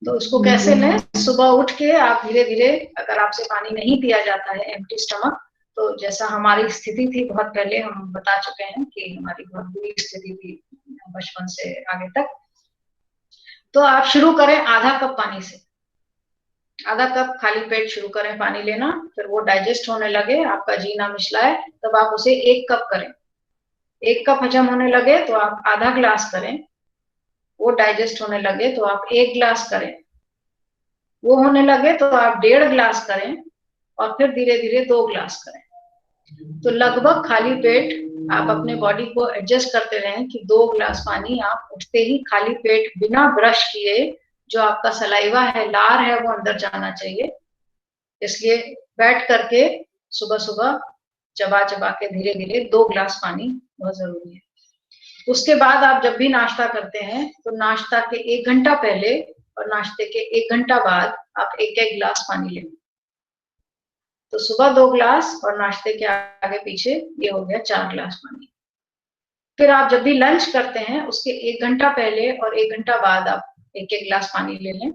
तो उसको कैसे लें? सुबह उठ के आप धीरे धीरे, अगर आपसे पानी नहीं पिया जाता है एम्प्टी स्टमक, तो जैसा हमारी स्थिति थी बहुत पहले हम बता चुके हैं कि हमारी बहुत बुरी स्थिति थी बचपन से आगे तक, तो आप शुरू करें आधा कप पानी से। आधा कप खाली पेट शुरू करें पानी लेना, फिर वो डाइजेस्ट होने लगे, आपका जीना मिचलाए, तब आप उसे 1 कप करें। 1 कप हजम होने लगे तो आप आधा ग्लास करें, वो डाइजेस्ट होने लगे तो आप 1 ग्लास करें, वो होने लगे तो आप 1.5 ग्लास करें और फिर धीरे धीरे 2 ग्लास करें। तो लगभग खाली पेट आप अपने बॉडी को एडजस्ट करते रहें कि 2 ग्लास पानी आप उठते ही खाली पेट बिना ब्रश किए, जो आपका सलाइवा है, लार है, वो अंदर जाना चाहिए। इसलिए बैठ करके सुबह सुबह चबा चबा के धीरे धीरे 2 ग्लास पानी बहुत जरूरी है। उसके बाद आप जब भी नाश्ता करते हैं तो नाश्ता के 1 घंटा पहले और नाश्ते के 1 घंटा बाद आप 1-1 ग्लास पानी लें। तो सुबह 2 ग्लास और नाश्ते के आगे पीछे ये हो गया 4 ग्लास पानी। फिर आप जब भी लंच करते हैं उसके 1 घंटा पहले और 1 घंटा बाद आप 1-1 ग्लास पानी ले लें,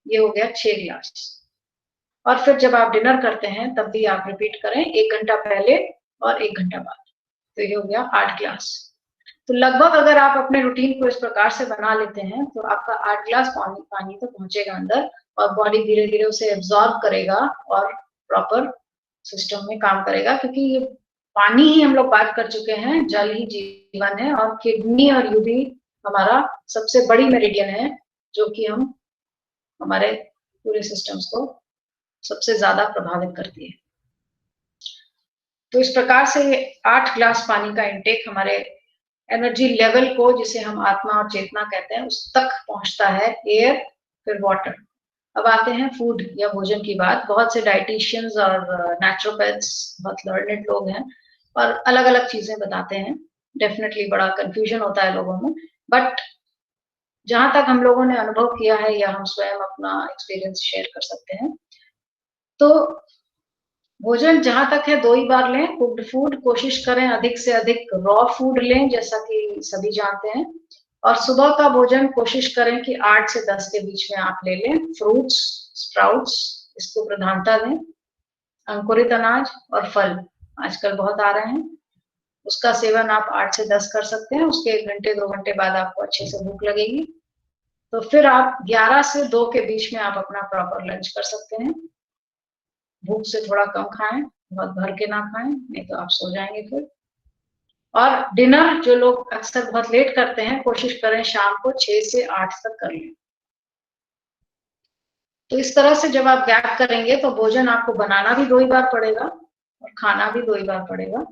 ये हो गया 6 ग्लास। और फिर जब आप डिनर करते हैं तब भी आप रिपीट करें 1 घंटा पहले और 1 घंटा बाद, तो ये हो गया 8 ग्लास। तो लगभग अगर आप अपने रूटीन को इस प्रकार से बना लेते हैं तो आपका 8 ग्लास पानी तो पहुंचेगा अंदर और बॉडी धीरे धीरे उसे एब्जॉर्ब करेगा और प्रॉपर सिस्टम में काम करेगा, क्योंकि ये पानी ही हम लोग बात कर चुके हैं, जल ही जीवन है और किडनी और यूबी हमारा सबसे बड़ी मेरिडियन है जो कि हम हमारे पूरे सिस्टम्स को सबसे ज्यादा प्रभावित करती है। तो इस प्रकार से 8 ग्लास पानी का इंटेक हमारे एनर्जी लेवल को, जिसे हम आत्मा और चेतना कहते हैं, उस तक पहुंचता है। एयर, फिर वाटर। अब आते हैं फूड या भोजन की बात। बहुत से डाइटिशियंस और नेचुरोपैथ्स, बहुत लर्नेड लोग हैं और अलग अलग चीजें बताते हैं। डेफिनेटली बड़ा कंफ्यूजन होता है लोगों में, बट जहां तक हम लोगों ने अनुभव किया है या हम स्वयं अपना एक्सपीरियंस शेयर कर सकते हैं, तो भोजन जहां तक है 2 ही बार लें। कुक्ड फूड कोशिश करें अधिक से अधिक रॉ फूड लें, जैसा कि सभी जानते हैं। और सुबह का भोजन कोशिश करें कि 8 से 10 के बीच में आप ले लें। फ्रूट्स, स्प्राउट्स, इसको प्रधानता दें। अंकुरित अनाज और फल आजकल बहुत आ रहे हैं, उसका सेवन आप 8 से 10 कर सकते हैं। उसके 1 घंटे 2 घंटे बाद आपको अच्छे से भूख लगेगी, तो फिर आप 11 से 2 के बीच में आप अपना प्रॉपर लंच कर सकते हैं। भूख से थोड़ा कम खाएं, बहुत भर के ना खाएं, नहीं तो आप सो जाएंगे फिर। और डिनर जो लोग अक्सर बहुत लेट करते हैं, कोशिश करें शाम को 6 से 8 तक कर लें। तो इस तरह से जब आप गैप करेंगे तो भोजन आपको बनाना भी 2 ही बार पड़ेगा और खाना भी 2 ही बार पड़ेगा,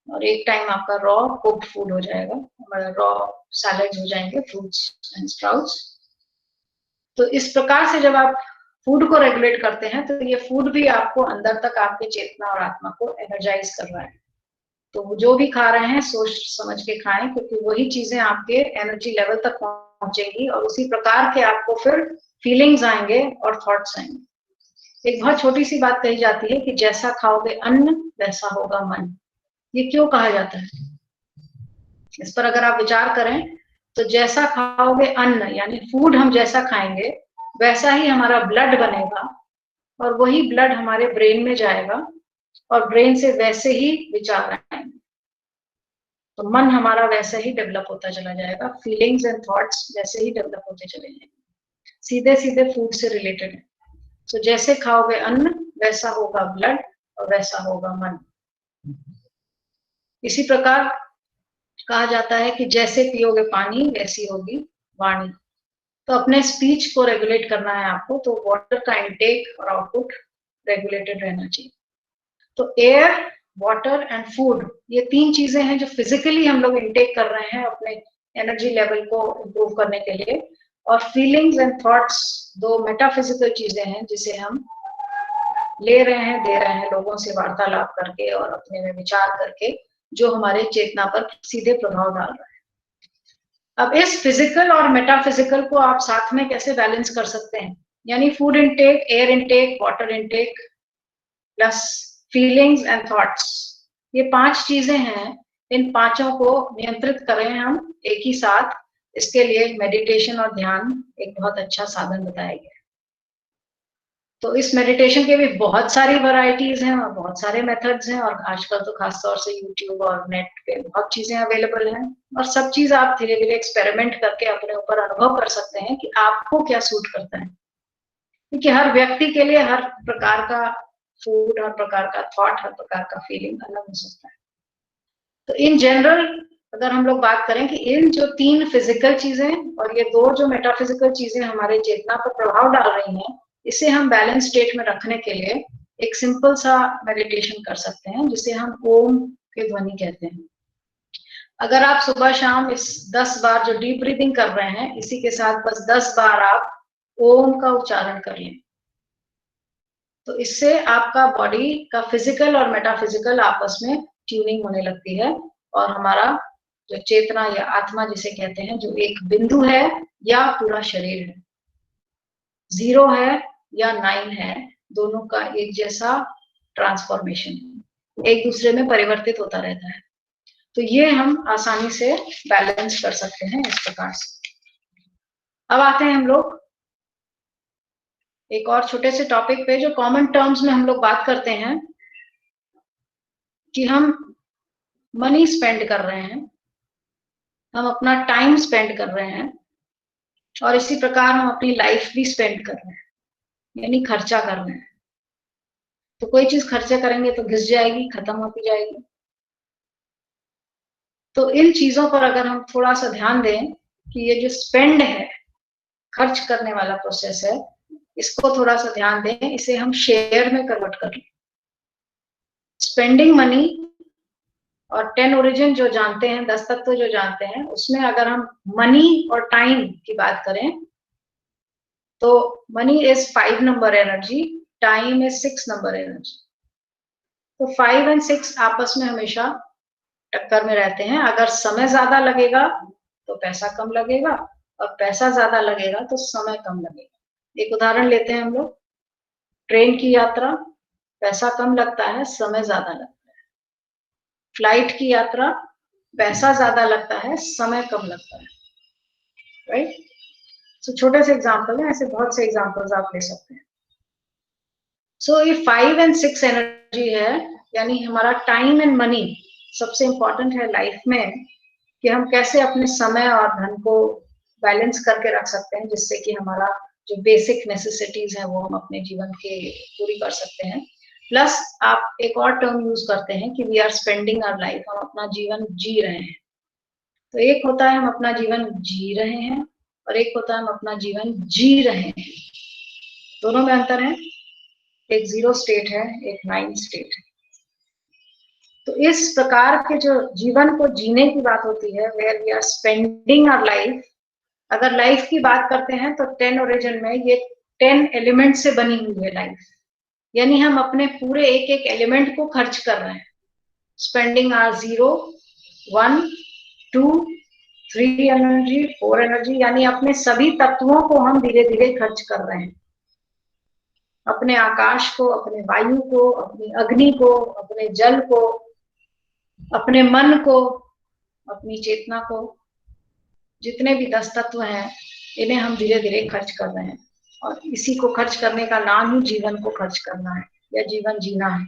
और एक टाइम आपका रॉ कुक्ड फूड हो जाएगा, हमारा रॉ सैलेड्स हो जाएंगे, फ्रूट्स एंड स्प्राउट्स। तो इस प्रकार से जब आप फूड को रेगुलेट करते हैं तो ये फूड भी आपको अंदर तक आपके चेतना और आत्मा को एनर्जाइज कर रहा है। तो जो भी खा रहे हैं सोच समझ के खाएं, क्योंकि वही चीजें आपके एनर्जी लेवल तक पहुंचेंगी और उसी प्रकार के आपको फिर फीलिंग्स आएंगे और थॉट्स आएंगे। एक बहुत छोटी सी बात कही जाती है कि जैसा खाओगे अन्न वैसा होगा मन। ये क्यों कहा जाता है, इस पर अगर आप विचार करें तो जैसा खाओगे अन्न यानी फूड, हम जैसा खाएंगे वैसा ही हमारा ब्लड बनेगा और वही ब्लड हमारे ब्रेन में जाएगा और ब्रेन से वैसे ही विचार आएंगे, तो मन हमारा वैसे ही डेवलप होता चला जाएगा। फीलिंग्स एंड थॉट्स वैसे ही डेवलप होते चले जाएंगे, सीधे सीधे फूड से रिलेटेड है। तो जैसे खाओगे अन्न वैसा होगा ब्लड और वैसा होगा मन। इसी प्रकार कहा जाता है कि जैसे पियोगे पानी वैसी होगी वाणी। तो अपने स्पीच को रेगुलेट करना है आपको, तो वाटर का इनटेक और आउटपुट रेगुलेटेड रहना चाहिए। तो एयर, वाटर एंड फूड, ये 3 चीजें हैं जो फिजिकली हम लोग इनटेक कर रहे हैं अपने एनर्जी लेवल को इम्प्रूव करने के लिए। और फीलिंग्स एंड थॉट्स 2 मेटाफिजिकल चीजें हैं जिसे हम ले रहे हैं, दे रहे हैं लोगों से वार्तालाप करके और अपने में विचार करके, जो हमारे चेतना पर सीधे प्रभाव डाल रहा है। अब इस फिजिकल और मेटाफिजिकल को आप साथ में कैसे बैलेंस कर सकते हैं, यानी food intake, air intake, water intake plus feelings and thoughts, ये 5 चीजें हैं। इन पांचों को नियंत्रित करें हम एक ही साथ, इसके लिए मेडिटेशन और ध्यान एक बहुत अच्छा साधन बताया गया है। तो इस मेडिटेशन के भी बहुत सारी वैरायटीज हैं और बहुत सारे मेथड्स हैं, और आजकल तो खासतौर से यूट्यूब और नेट पे बहुत चीजें अवेलेबल हैं, और सब चीज आप धीरे धीरे एक्सपेरिमेंट करके अपने ऊपर अनुभव कर सकते हैं कि आपको क्या सूट करता है, क्योंकि हर व्यक्ति के लिए हर प्रकार का फूड, हर प्रकार का थॉट, हर प्रकार का फीलिंग अलग हो सकता है। तो इन जनरल अगर हम लोग बात करें कि इन जो 3 फिजिकल चीजें और ये 2 जो मेटाफिजिकल चीजें हमारे चेतना पर प्रभाव डाल रही हैं, इसे हम बैलेंस स्टेट में रखने के लिए एक सिंपल सा मेडिटेशन कर सकते हैं, जिसे हम ओम के ध्वनि कहते हैं। अगर आप सुबह शाम इस 10 बार जो डीप ब्रीदिंग कर रहे हैं, इसी के साथ बस 10 बार आप ओम का उच्चारण कर लें, तो इससे आपका बॉडी का फिजिकल और मेटाफिजिकल आपस में ट्यूनिंग होने लगती है, और हमारा जो चेतना या आत्मा जिसे कहते हैं, जो एक बिंदु है या पूरा शरीर है, 0 है या 9 है, दोनों का एक जैसा ट्रांसफॉर्मेशन एक दूसरे में परिवर्तित होता रहता है। तो ये हम आसानी से बैलेंस कर सकते हैं इस प्रकार से। अब आते हैं हम लोग एक और छोटे से टॉपिक पे, जो कॉमन टर्म्स में हम लोग बात करते हैं कि हम मनी स्पेंड कर रहे हैं, हम अपना टाइम स्पेंड कर रहे हैं, और इसी प्रकार हम अपनी लाइफ भी स्पेंड कर रहे हैं, यानी खर्चा कर रहे हैं। तो कोई चीज खर्चा करेंगे तो घिस जाएगी, खत्म होती जाएगी। तो इन चीजों पर अगर हम थोड़ा सा ध्यान दें कि ये जो स्पेंड है, खर्च करने वाला प्रोसेस है, इसको थोड़ा सा ध्यान दें, इसे हम शेयर में कन्वर्ट कर लें। स्पेंडिंग मनी और 10 ओरिजिन जो जानते हैं, 10 तत्व जो जानते हैं, उसमें अगर हम मनी और टाइम की बात करें तो money is 5 number energy, time is 6 number energy. तो 5 और 6 आपस में हमेशा टक्कर में रहते हैं। अगर समय ज्यादा लगेगा तो पैसा कम लगेगा, और पैसा ज्यादा लगेगा तो समय कम लगेगा। एक उदाहरण लेते हैं हम लोग, ट्रेन की यात्रा, पैसा कम लगता है, समय ज्यादा लगता है। फ्लाइट की यात्रा, पैसा ज्यादा लगता है, समय कम लगता है, राइट। तो छोटे से एग्जांपल है, ऐसे बहुत से एग्जांपल्स आप ले सकते हैं। सो ये 5 और 6 एनर्जी है, यानी हमारा टाइम एंड मनी सबसे इंपॉर्टेंट है लाइफ में, कि हम कैसे अपने समय और धन को बैलेंस करके रख सकते हैं, जिससे कि हमारा जो बेसिक नेसेसिटीज है वो हम अपने जीवन के पूरी कर सकते हैं। प्लस आप एक और टर्म यूज करते हैं कि we are spending our life, हम अपना जीवन जी रहे हैं। तो एक होता है हम अपना जीवन जी रहे हैं, और एक होता है हम अपना जीवन जी रहे हैं। दोनों में अंतर है, एक 0 स्टेट है, एक 9 स्टेट है। तो इस प्रकार के जो जीवन को जीने की बात होती है, where we are spending our life, अगर लाइफ की बात करते हैं तो 10 ओरिजिन में ये 10 एलिमेंट से बनी हुई है लाइफ, यानी हम अपने पूरे एक एक एलिमेंट को खर्च कर रहे हैं। स्पेंडिंग आवर 0, 1, 2, 3 एनर्जी, 4 एनर्जी, यानी अपने सभी तत्वों को हम धीरे धीरे खर्च कर रहे हैं। अपने आकाश को, अपने वायु को, अपनी अग्नि को, अपने जल को, अपने मन को, अपनी चेतना को, जितने भी 10 तत्व हैं, इन्हें हम धीरे धीरे खर्च कर रहे हैं। और इसी को खर्च करने का नाम ही जीवन को खर्च करना है, या जीवन जीना है।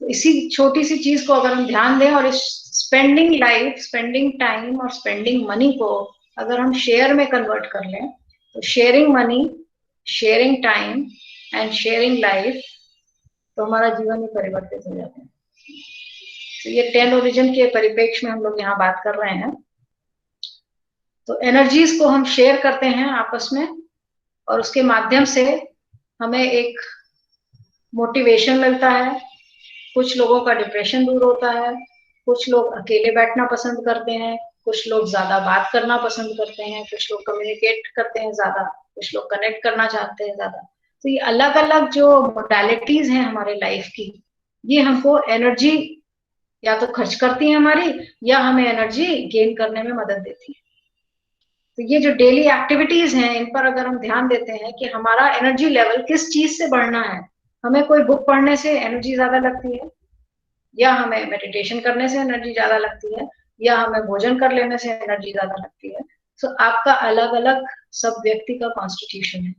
तो इसी छोटी सी चीज को अगर हम ध्यान दें, और इस स्पेंडिंग लाइफ, स्पेंडिंग टाइम और स्पेंडिंग मनी को अगर हम शेयर में कन्वर्ट कर लें, तो sharing money, sharing time and sharing life, तो हमारा जीवन ही परिवर्तित हो जाता है। तो ये 10 ओरिजिन के परिप्रेक्ष्य में हम लोग यहाँ बात कर रहे हैं। तो एनर्जीज को हम शेयर करते हैं आपस में, और उसके माध्यम से हमें एक मोटिवेशन मिलता है। कुछ लोगों का डिप्रेशन दूर होता है, कुछ लोग अकेले बैठना पसंद करते हैं, कुछ लोग ज्यादा बात करना पसंद करते हैं, कुछ लोग कम्युनिकेट करते हैं ज्यादा, कुछ लोग कनेक्ट करना चाहते हैं ज्यादा। तो ये अलग अलग जो मोडालिटीज हैं हमारे लाइफ की, ये हमको एनर्जी या तो खर्च करती हैं हमारी, या हमें एनर्जी गेन करने में मदद देती है। तो ये जो डेली एक्टिविटीज हैं, इन पर अगर हम ध्यान देते हैं कि हमारा एनर्जी लेवल किस चीज से बढ़ना है, हमें कोई बुक पढ़ने से एनर्जी ज्यादा लगती है, या हमें मेडिटेशन करने से एनर्जी ज्यादा लगती है, या हमें भोजन कर लेने से एनर्जी ज्यादा लगती है। तो आपका अलग अलग सब व्यक्ति का कॉन्स्टिट्यूशन है,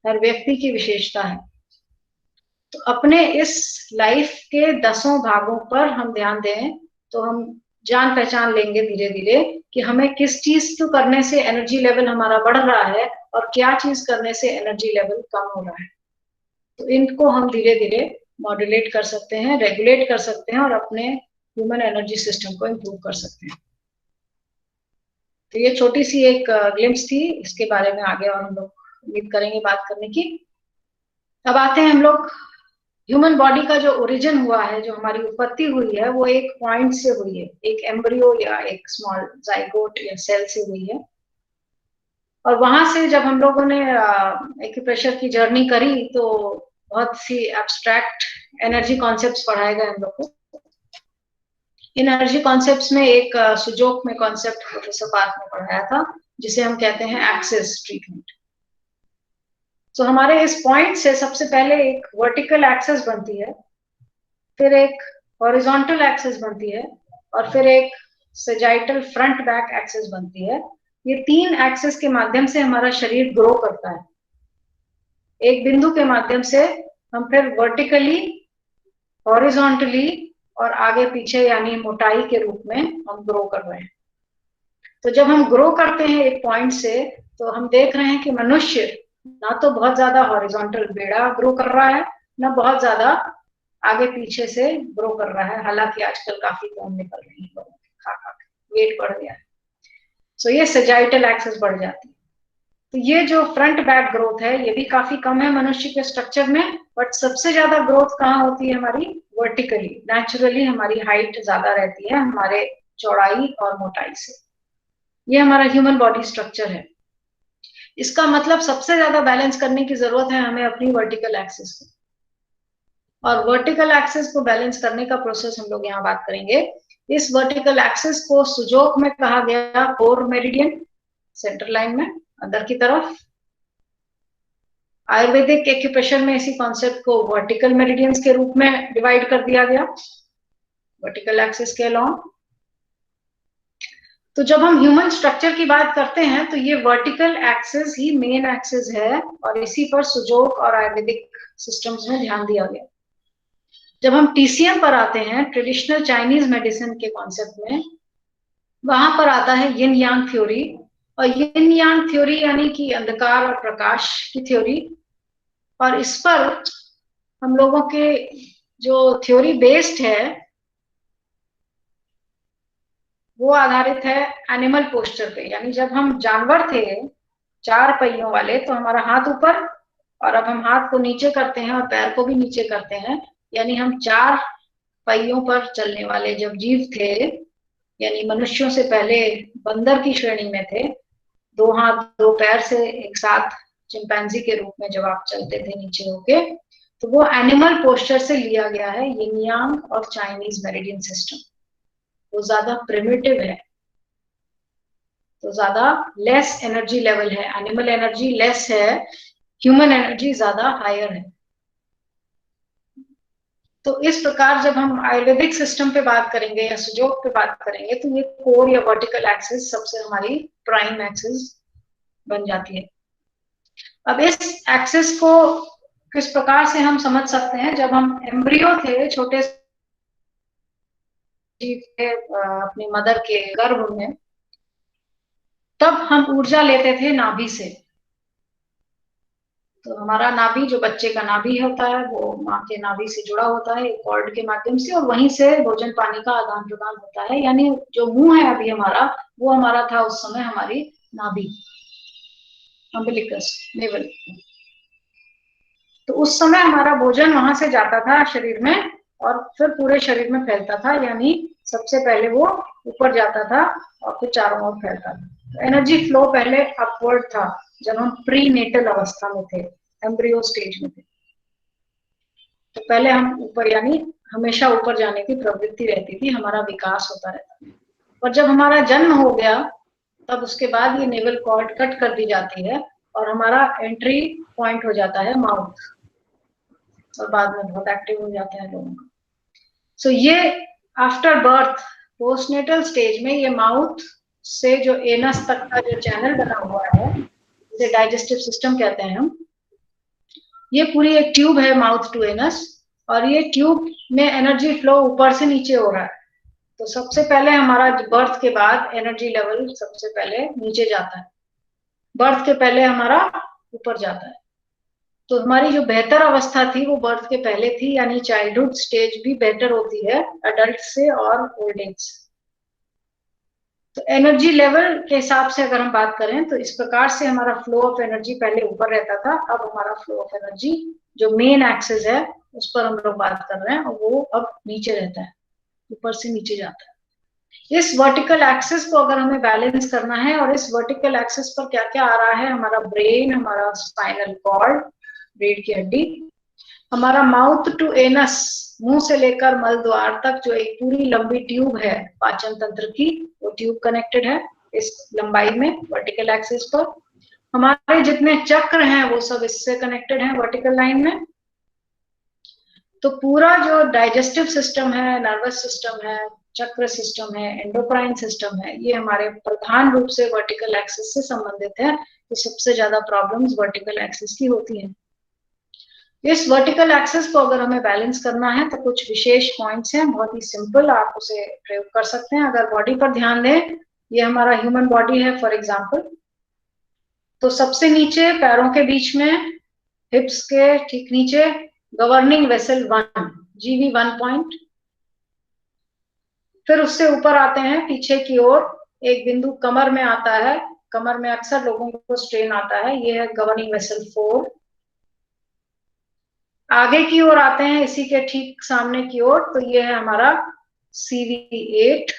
हर व्यक्ति की विशेषता है। तो अपने इस लाइफ के 10 भागों पर हम ध्यान दें तो हम जान पहचान लेंगे धीरे धीरे कि हमें किस चीज को करने से एनर्जी लेवल हमारा बढ़ रहा है और क्या चीज करने से एनर्जी लेवल कम हो रहा है। तो इनको हम धीरे धीरे मॉड्यूलेट कर सकते हैं, रेगुलेट कर सकते हैं और अपने ह्यूमन एनर्जी सिस्टम को इम्प्रूव कर सकते हैं। तो ये छोटी सी एक ग्लिम्स थी, इसके बारे में आगे और हम लोग उम्मीद करेंगे बात करने की। अब आते हैं हम लोग ह्यूमन बॉडी का जो ओरिजिन हुआ है, जो हमारी उत्पत्ति हुई है, वो एक पॉइंट से हुई है, एक एम्ब्रियो या एक स्मॉल जाइगोट या सेल से हुई है। और वहां से जब हम लोगों ने एक्यूप्रेशर की जर्नी करी तो बहुत सी एब्स्ट्रैक्ट एनर्जी कॉन्सेप्ट्स पढ़ाए गए हम लोग को। एनर्जी कॉन्सेप्ट्स में एक सुजोक में कॉन्सेप्ट प्रोफेसर पार्क ने पढ़ाया था, जिसे हम कहते हैं एक्सेस ट्रीटमेंट। तो हमारे इस पॉइंट से सबसे पहले एक वर्टिकल एक्सेस बनती है, फिर एक हॉरिजॉन्टल एक्सेस बनती है, और फिर एक सेजाइटल फ्रंट बैक एक्सेस बनती है। ये 3 एक्सेस के माध्यम से हमारा शरीर ग्रो करता है। एक बिंदु के माध्यम से हम फिर वर्टिकली, हॉरिजॉन्टली और आगे पीछे यानी मोटाई के रूप में हम ग्रो कर रहे हैं। तो जब हम ग्रो करते हैं एक पॉइंट से, तो हम देख रहे हैं कि मनुष्य ना तो बहुत ज्यादा हॉरिजॉन्टल बेड़ा ग्रो कर रहा है, ना बहुत ज्यादा आगे पीछे से ग्रो कर रहा है। हालांकि आजकल काफी कम निकल रही है लोगों के, खा खा के वेट बढ़ गया है। सो ये सेजाइटल एक्सेस बढ़ जाती है। तो ये जो फ्रंट बैक ग्रोथ है, ये भी काफी कम है मनुष्य के स्ट्रक्चर में, बट सबसे ज्यादा ग्रोथ कहाँ होती है हमारी? वर्टिकली। नेचुरली हमारी हाइट ज्यादा रहती है हमारे चौड़ाई और मोटाई से। ये हमारा ह्यूमन बॉडी स्ट्रक्चर है। इसका मतलब सबसे ज्यादा बैलेंस करने की जरूरत है हमें अपनी वर्टिकल एक्सिस को। और वर्टिकल एक्सिस को बैलेंस करने का प्रोसेस हम लोग यहाँ बात करेंगे। इस वर्टिकल एक्सिस को सुजोक में कहा गया कोर मेरिडियन, सेंटर लाइन में अंदर की तरफ। आयुर्वेदिक एक्यूप्रेशर में इसी कॉन्सेप्ट को वर्टिकल मेरिडियंस के रूप में डिवाइड कर दिया गया, वर्टिकल एक्सिस के अलॉन्ग। तो जब हम ह्यूमन स्ट्रक्चर की बात करते हैं तो ये वर्टिकल एक्सिस ही मेन एक्सिस है, और इसी पर सुजोक और आयुर्वेदिक सिस्टम्स में ध्यान दिया गया। जब हम टीसीएम पर आते हैं, ट्रेडिशनल चाइनीज मेडिसिन के कॉन्सेप्ट में, वहां पर आता है यिन यांग थ्योरी। और यिन यांग थ्योरी यानी कि अंधकार और प्रकाश की थ्योरी। और इस पर हम लोगों के जो थ्योरी बेस्ड है वो आधारित है एनिमल पोस्चर पे। यानी जब हम जानवर थे 4 पहियों वाले, तो हमारा हाथ ऊपर, और अब हम हाथ को नीचे करते हैं और पैर को भी नीचे करते हैं, यानी हम 4 पहियों पर चलने वाले जब जीव थे, यानी मनुष्यों से पहले बंदर की श्रेणी में थे, 2 हाथ 2 पैर से एक साथ चिंपैंजी के रूप में जब आप चलते थे नीचे होके, तो वो एनिमल पोस्चर से लिया गया है यिन यांग और चाइनीज मेरिडियन सिस्टम। वो ज्यादा प्रिमिटिव है, तो ज्यादा लेस एनर्जी लेवल है। एनिमल एनर्जी लेस है, ह्यूमन एनर्जी ज्यादा हायर है। तो इस प्रकार जब हम आयुर्वेदिक सिस्टम पे बात करेंगे या सुजोक पे बात करेंगे, तो ये कोर या वर्टिकल एक्सिस सबसे हमारी प्राइम एक्सिस बन जाती है। अब इस एक्सिस को किस प्रकार से हम समझ सकते हैं? जब हम एम्ब्रियो थे, छोटे जीव थे अपनी मदर के गर्भ में, तब हम ऊर्जा लेते थे नाभि से। तो हमारा नाभि, जो बच्चे का नाभि होता है, वो माँ के नाभि से जुड़ा होता है एक कॉर्ड के माध्यम से, और वहीं से भोजन पानी का आदान प्रदान होता है। यानी जो मुंह है अभी हमारा, वो हमारा था उस समय हमारी नाभि, अम्बिलिकस, नेवल। तो उस समय हमारा भोजन वहां से जाता था शरीर में और फिर पूरे शरीर में फैलता था। यानी सबसे पहले वो ऊपर जाता था और फिर चारों ओर फैलता था। तो एनर्जी फ्लो पहले अपवर्ड था जब हम प्री नेटल अवस्था में थे, एम्ब्रियो स्टेज में थे। तो पहले हम ऊपर यानी हमेशा ऊपर जाने की प्रवृत्ति रहती थी, हमारा विकास होता रहता था। और जब हमारा जन्म हो गया तब उसके बाद ये नेवल कॉर्ड कट कर दी जाती है और हमारा एंट्री पॉइंट हो जाता है माउथ, और बाद में बहुत एक्टिव हो जाता है लोगों का। सो ये आफ्टर बर्थ पोस्टनेटल स्टेज में ये माउथ से जो एनस तक का जो चैनल बना हुआ है, जिसे डाइजेस्टिव सिस्टम कहते हैं हम, ये पूरी एक ट्यूब है माउथ टू एनस, और ये ट्यूब में एनर्जी फ्लो ऊपर से नीचे हो रहा है। तो सबसे पहले हमारा बर्थ के बाद एनर्जी लेवल सबसे पहले नीचे जाता है, बर्थ के पहले हमारा ऊपर जाता है। तो हमारी जो बेहतर अवस्था थी वो बर्थ के पहले थी, यानी चाइल्डहुड स्टेज भी बेहतर होती है अडल्ट से और ओल्ड एज से। तो एनर्जी लेवल के हिसाब से अगर हम बात करें तो इस प्रकार से हमारा फ्लो ऑफ एनर्जी पहले ऊपर रहता था, अब हमारा फ्लो ऑफ एनर्जी जो मेन एक्सिस है उस पर हम लोग बात कर रहे हैं, और वो अब नीचे रहता है, ऊपर से नीचे जाता है। इस वर्टिकल एक्सिस को अगर हमें बैलेंस करना है, और इस वर्टिकल एक्सिस पर क्या क्या आ रहा है, हमारा ब्रेन, हमारा स्पाइनल कॉर्ड, रीढ़ की हड्डी, हमारा माउथ टू एनस, मुंह से लेकर मल द्वार तक जो एक पूरी लंबी ट्यूब है पाचन तंत्र की, वो ट्यूब कनेक्टेड है इस लंबाई में वर्टिकल एक्सिस पर। हमारे जितने चक्र हैं वो सब इससे कनेक्टेड हैं वर्टिकल लाइन में। तो पूरा जो डाइजेस्टिव सिस्टम है, नर्वस सिस्टम है, चक्र सिस्टम है, एंडोक्राइन सिस्टम है, ये हमारे प्रधान रूप से वर्टिकल एक्सिस से संबंधित है। तो सबसे ज्यादा प्रॉब्लम्स वर्टिकल एक्सिस की होती हैं। इस वर्टिकल एक्सिस को अगर हमें बैलेंस करना है तो कुछ विशेष पॉइंट्स हैं, बहुत ही सिंपल, आप उसे प्रयोग कर सकते हैं। अगर बॉडी पर ध्यान दें, ये हमारा ह्यूमन बॉडी है फॉर एग्जांपल। तो सबसे नीचे पैरों के बीच में, हिप्स के ठीक नीचे, गवर्निंग वेसल 1, GV1 पॉइंट। फिर उससे ऊपर आते हैं पीछे की ओर, एक बिंदु कमर में आता है, कमर में अक्सर लोगों को स्ट्रेन आता है, ये है गवर्निंग वेसल 4। आगे की ओर आते हैं इसी के ठीक सामने की ओर, तो ये है हमारा CV8,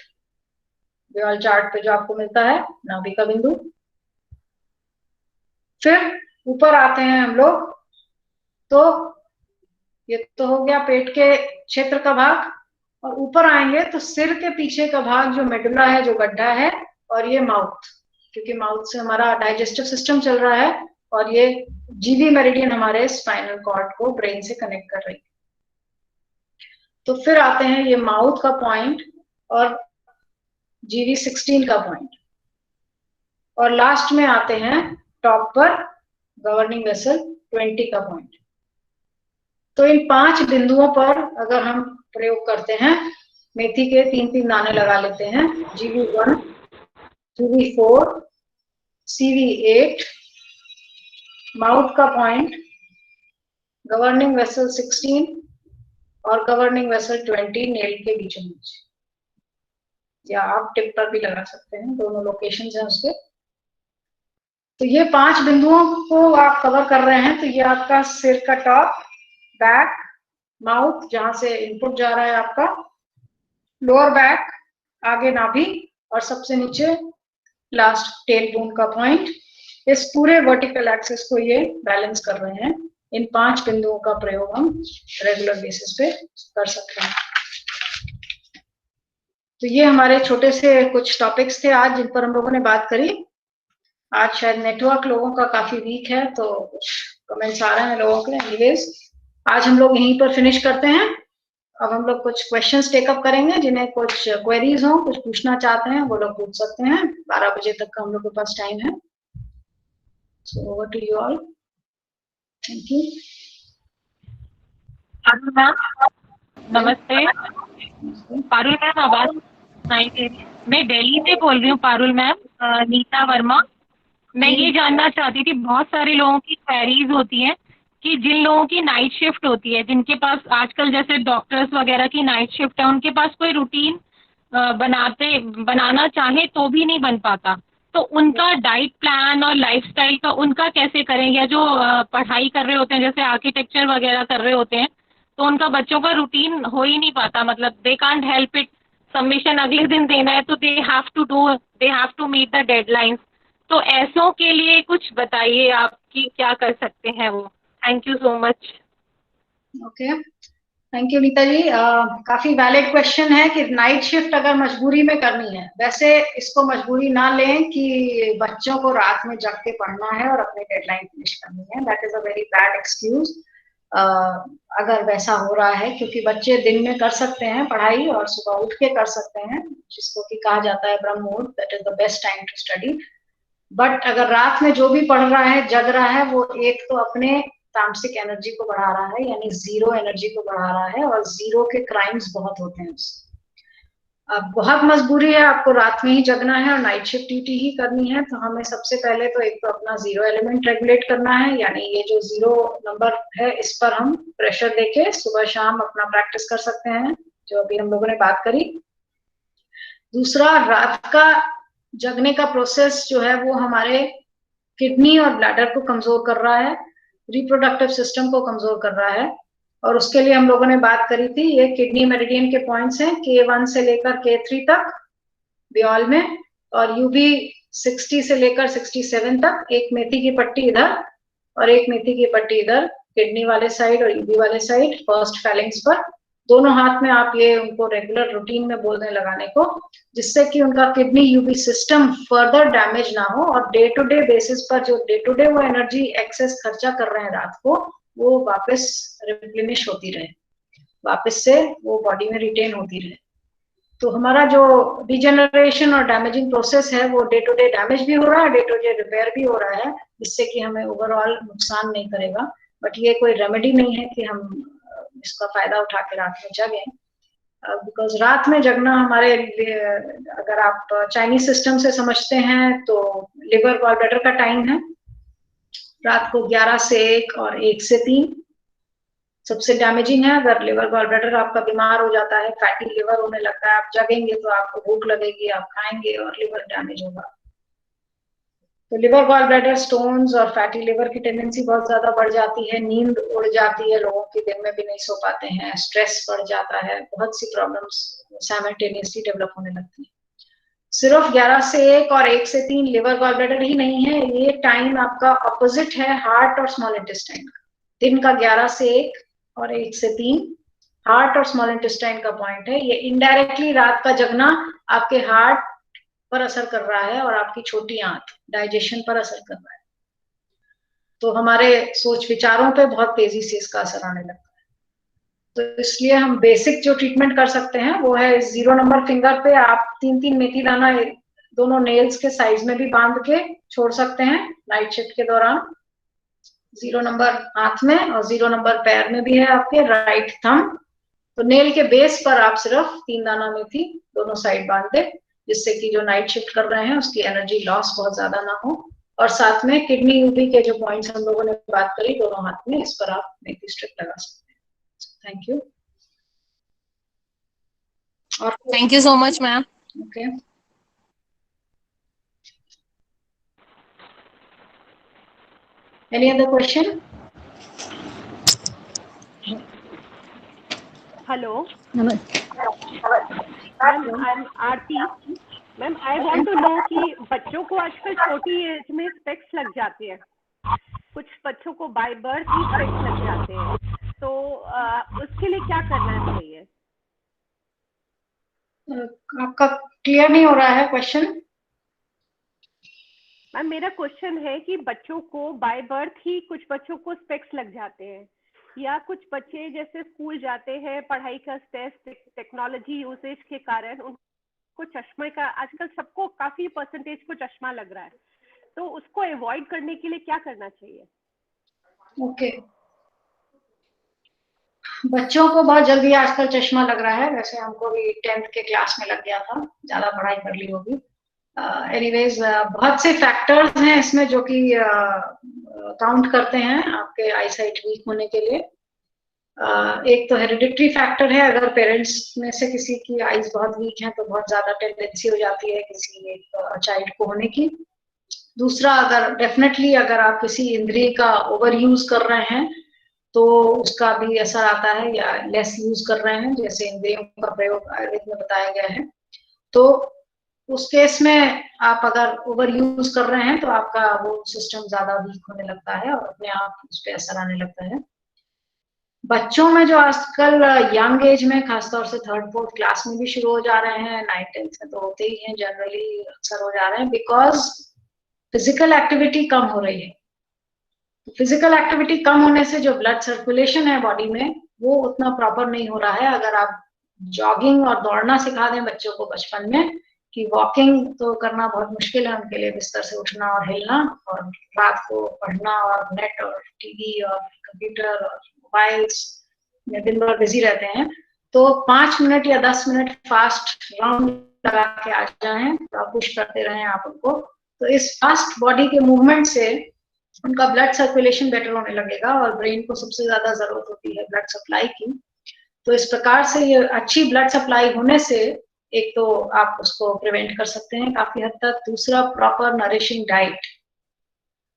व्योल चार्ट पे जो आपको मिलता है, नाभि का बिंदु। फिर ऊपर आते हैं हम लोग, तो ये तो हो गया पेट के क्षेत्र का भाग, और ऊपर आएंगे तो सिर के पीछे का भाग जो मेडुला है, जो गड्ढा है, और ये माउथ, क्योंकि माउथ से हमारा डाइजेस्टिव सिस्टम चल रहा है, और ये GV मेरिडियन हमारे स्पाइनल कॉर्ड को ब्रेन से कनेक्ट कर रही है। तो फिर आते हैं ये माउथ का पॉइंट और GV16 का पॉइंट, और लास्ट में आते हैं टॉप पर गवर्निंग वेसल 20 का पॉइंट। तो इन 5 बिंदुओं पर अगर हम प्रयोग करते हैं, मेथी के 3-3 दाने लगा लेते हैं, GV1, GV4, CV8, माउथ का पॉइंट, गवर्निंग वेसल 16 और गवर्निंग वेसल 20 नेल के बीचों बीच, या आप टिप पर भी लगा सकते हैं, दोनों लोकेशंस हैं उसके। तो ये 5 बिंदुओं को आप कवर कर रहे हैं, तो ये आपका सिर का टॉप, बैक, माउथ जहां से इनपुट जा रहा है आपका, लोअर बैक, आगे नाभि, और सबसे नीचे लास्ट टेल बोन का पॉइंट। इस पूरे वर्टिकल एक्सिस को ये बैलेंस कर रहे हैं। इन 5 बिंदुओं का प्रयोग हम रेगुलर बेसिस पे कर सकते हैं। तो ये हमारे छोटे से कुछ टॉपिक्स थे आज, जिन पर हम लोगों ने बात करी। आज शायद नेटवर्क लोगों का काफी वीक है, तो कुछ कमेंट्स आ रहे हैं लोगों के। एनीवेज, आज हम लोग यहीं पर फिनिश करते हैं। अब हम लोग कुछ क्वेश्चंस टेकअप करेंगे, जिन्हें कुछ क्वेरीज हो, कुछ पूछना चाहते हैं, वो लोग पूछ सकते हैं। 12 बजे तक का हम लोग के पास टाइम है। So over to you all. Thank you. Parul ma'am नमस्ते। पारुल मैम आवाज सुनाई दे रही है? मैं दिल्ली से बोल रही हूँ पारुल मैम, नीता वर्मा। मैं ये जानना चाहती थी, बहुत सारे लोगों की क्वेरीज होती हैं कि जिन लोगों की नाइट शिफ्ट होती है, जिनके पास आजकल जैसे डॉक्टर्स वगैरह की नाइट शिफ्ट है, उनके पास कोई रूटीन बनाना चाहे तो भी नहीं बन पाता, तो उनका डाइट प्लान और लाइफस्टाइल का उनका कैसे करें? या जो पढ़ाई कर रहे होते हैं, जैसे आर्किटेक्चर वगैरह कर रहे होते हैं, तो उनका बच्चों का रूटीन हो ही नहीं पाता, मतलब they can't help it, submission अगले दिन देना है तो they have to meet the deadlines. तो ऐसों के लिए कुछ बताइए आप कि क्या कर सकते हैं वो। Thank you so much. Okay, thank you Neeta ji. काफी वैलिड क्वेश्चन है कि नाइट शिफ्ट अगर मजबूरी में करनी है, वैसे इसको मजबूरी ना लें कि बच्चों को रात में जग के पढ़ना है और अपनी डेडलाइन फिनिश करनी है। That is a very bad excuse अगर वैसा हो रहा है, क्योंकि बच्चे दिन में कर सकते हैं पढ़ाई और सुबह उठ के कर सकते हैं, जिसको कि कहा जाता है ब्रह्म मुहूर्त, that is the best time to study. But अगर रात में जो भी पढ़ रहा है, जग रहा है, वो एक तो अपने तामसिक एनर्जी को बढ़ा रहा है, यानी जीरो एनर्जी को बढ़ा रहा है, और जीरो के क्राइम्स बहुत होते हैं उससे। अब बहुत मजबूरी है, आपको रात में ही जगना है और नाइट शिफ्ट ड्यूटी ही करनी है, तो हमें सबसे पहले तो एक तो अपना जीरो एलिमेंट रेगुलेट करना है, यानी ये जो जीरो नंबर है इस पर हम प्रेशर देके सुबह शाम अपना प्रैक्टिस कर सकते हैं, जो अभी हम लोगों ने बात करी। दूसरा, रात का जगने का प्रोसेस जो है वो हमारे किडनी और ब्लैडर को कमजोर कर रहा है, रिप्रोडक्टिव सिस्टम को कमजोर कर रहा है, और उसके लिए हम लोगों ने बात करी थी, ये किडनी मेरिडियन के पॉइंट्स हैं K1 से लेकर K3 तक ब्योल में, और यूबी 60 से लेकर 67 तक, एक मेथी की पट्टी इधर और एक मेथी की पट्टी इधर, किडनी वाले साइड और यूबी वाले साइड, फर्स्ट फैलिंग्स पर। दोनों हाथ में आप ये उनको रेगुलर रूटीन में बोल दें लगाने को, जिससे कि उनका किडनी यूबी सिस्टम फर्दर डैमेज ना हो, और डे टू डे बेसिस पर जो डे टू डे वो एनर्जी एक्सेस खर्चा कर रहे हैं रात को, वो वापस रिप्लेनिश होती रहे, वापस से वो बॉडी में रिटेन होती रहे। तो हमारा जो डिजेनरेशन और डैमेजिंग प्रोसेस है वो डे टू डे डैमेज भी हो रहा है, डे टू डे रिपेयर भी हो रहा है, जिससे कि हमें ओवरऑल नुकसान नहीं करेगा। बट ये कोई रेमेडी नहीं है कि हम इसका फायदा उठा के रात में जगें, बिकॉज रात में जगना हमारे लिए, अगर आप चाइनीज सिस्टम से समझते हैं तो लिवर गॉल ब्लैडर का टाइम है रात को 11 से 1 और 1 से 3 सबसे डैमेजिंग है। अगर लिवर गॉल ब्लैडर आपका बीमार हो जाता है, फैटी लिवर होने लगता है, आप जगेंगे तो आपको भूख लगेगी, आप खाएंगे और लिवर डैमेज होगा। तो लिवर गॉल ब्लैडर स्टोन्स और फैटी लिवर की टेंडेंसी बहुत ज्यादा बढ़ जाती है, नींद उड़ जाती है लोगों की, दिन में भी नहीं सो पाते हैं, स्ट्रेस बढ़ जाता है, बहुत सी प्रॉब्लम्स साइमल्टेनियसली डेवलप होने लगती है। सिर्फ 11 से 1 और 1 से 3 लिवर गॉल ब्लैडर ही नहीं है, ये टाइम आपका ऑपोजिट है हार्ट और स्मॉल इंटेस्टाइन का। दिन का 11 से 1 और 1 से 3 हार्ट और स्मॉल इंटेस्टाइन का पॉइंट है। ये इनडायरेक्टली रात का जगना आपके हार्ट पर असर कर रहा है और आपकी छोटी आंत डाइजेशन पर असर कर रहा है, तो हमारे सोच विचारों पे बहुत तेजी से इसका असर आने लगता है। तो इसलिए हम बेसिक जो ट्रीटमेंट कर सकते हैं वो है 0 नंबर फिंगर पे आप 3-3 मेथी दाना दोनों नेल्स के साइज में भी बांध के छोड़ सकते हैं नाइट शिफ्ट के दौरान। 0 नंबर हाथ में और 0 नंबर पैर में भी है आपके, राइट थंब। तो नेल के बेस पर आप सिर्फ 3 दाना मेथी दोनों साइड बांध दे, जिससे कि जो नाइट शिफ्ट कर रहे हैं उसकी एनर्जी लॉस बहुत ज्यादा ना हो, और साथ में किडनी यूबी के जो पॉइंट्स हम लोगों ने बात करी दोनों हाथ में, इस पर आप मेथी स्ट्रिप लगा सकते हैं। Thank you. और thank you so much ma'am. Okay, any other question? Hello ma'am, I am Aarti. Ma'am, I want to know कि बच्चों को आजकल छोटी एज में स्पेक्स लग जाते हैं, कुछ बच्चों को बाय बर्थ ही स्पेक्स लग जाते हैं, तो उसके लिए क्या करना चाहिए? आपका क्लियर नहीं हो रहा है क्वेश्चन। मैम, मेरा क्वेश्चन है कि बच्चों को बाय बर्थ ही कुछ बच्चों को स्पेक्स लग जाते हैं, या कुछ बच्चे जैसे स्कूल जाते हैं, पढ़ाई का स्ट्रेस, टेक्नोलॉजी यूसेज के कारण उनको चश्मे का, आजकल सबको काफी परसेंटेज को चश्मा लग रहा है, तो उसको अवॉइड करने के लिए क्या करना चाहिए? ओके, बच्चों को बहुत जल्दी आजकल चश्मा लग रहा है, वैसे हमको भी 10th के क्लास में लग गया था, ज्यादा पढ़ाई कर ली होगी। एनीवेज बहुत से फैक्टर्स हैं इसमें जो कि काउंट करते हैं आपके आईसाइट वीक होने के लिए। एक तो हेरिडिटरी फैक्टर है, अगर पेरेंट्स में से किसी की आईज बहुत वीक है तो बहुत ज्यादा टेंडेंसी हो जाती है किसी एक चाइल्ड को होने की। दूसरा, अगर डेफिनेटली अगर आप किसी इंद्रिय का ओवर यूज कर रहे हैं तो उसका भी असर आता है, या लेस यूज कर रहे हैं जैसे इंद्रियों का प्रयोग आयुर्वेद में बताया गया है, तो उस केस में आप अगर ओवर यूज कर रहे हैं तो आपका वो सिस्टम ज्यादा वीक होने लगता है और अपने आप उस पर असर आने लगता है। बच्चों में जो आजकल यंग एज में, खासतौर से 3rd 4th क्लास में भी शुरू हो जा रहे हैं, 9th 10th में तो होते ही हैं, जनरली अक्सर हो जा रहे हैं, बिकॉज फिजिकल एक्टिविटी कम हो रही है। फिजिकल एक्टिविटी कम होने से जो ब्लड सर्कुलेशन है बॉडी में वो उतना प्रॉपर नहीं हो रहा है। अगर आप जॉगिंग और दौड़ना सिखा दें बच्चों को बचपन में, कि वॉकिंग तो करना बहुत मुश्किल है उनके लिए, बिस्तर से उठना और हिलना, और रात को पढ़ना और नेट और टीवी और कंप्यूटर और मोबाइल्स में दिन भर बिजी रहते हैं, तो 5 मिनट या 10 मिनट फास्ट राउंड लगा के आ जाएं, तो पुश करते रहें आप उनको, तो इस फास्ट बॉडी के मूवमेंट से उनका ब्लड सर्कुलेशन बेटर होने लगेगा, और ब्रेन को सबसे ज्यादा जरूरत होती है ब्लड सप्लाई की। तो इस प्रकार से ये अच्छी ब्लड सप्लाई होने से एक तो आप उसको प्रिवेंट कर सकते हैं काफी हद तक। दूसरा, प्रॉपर नरिशिंग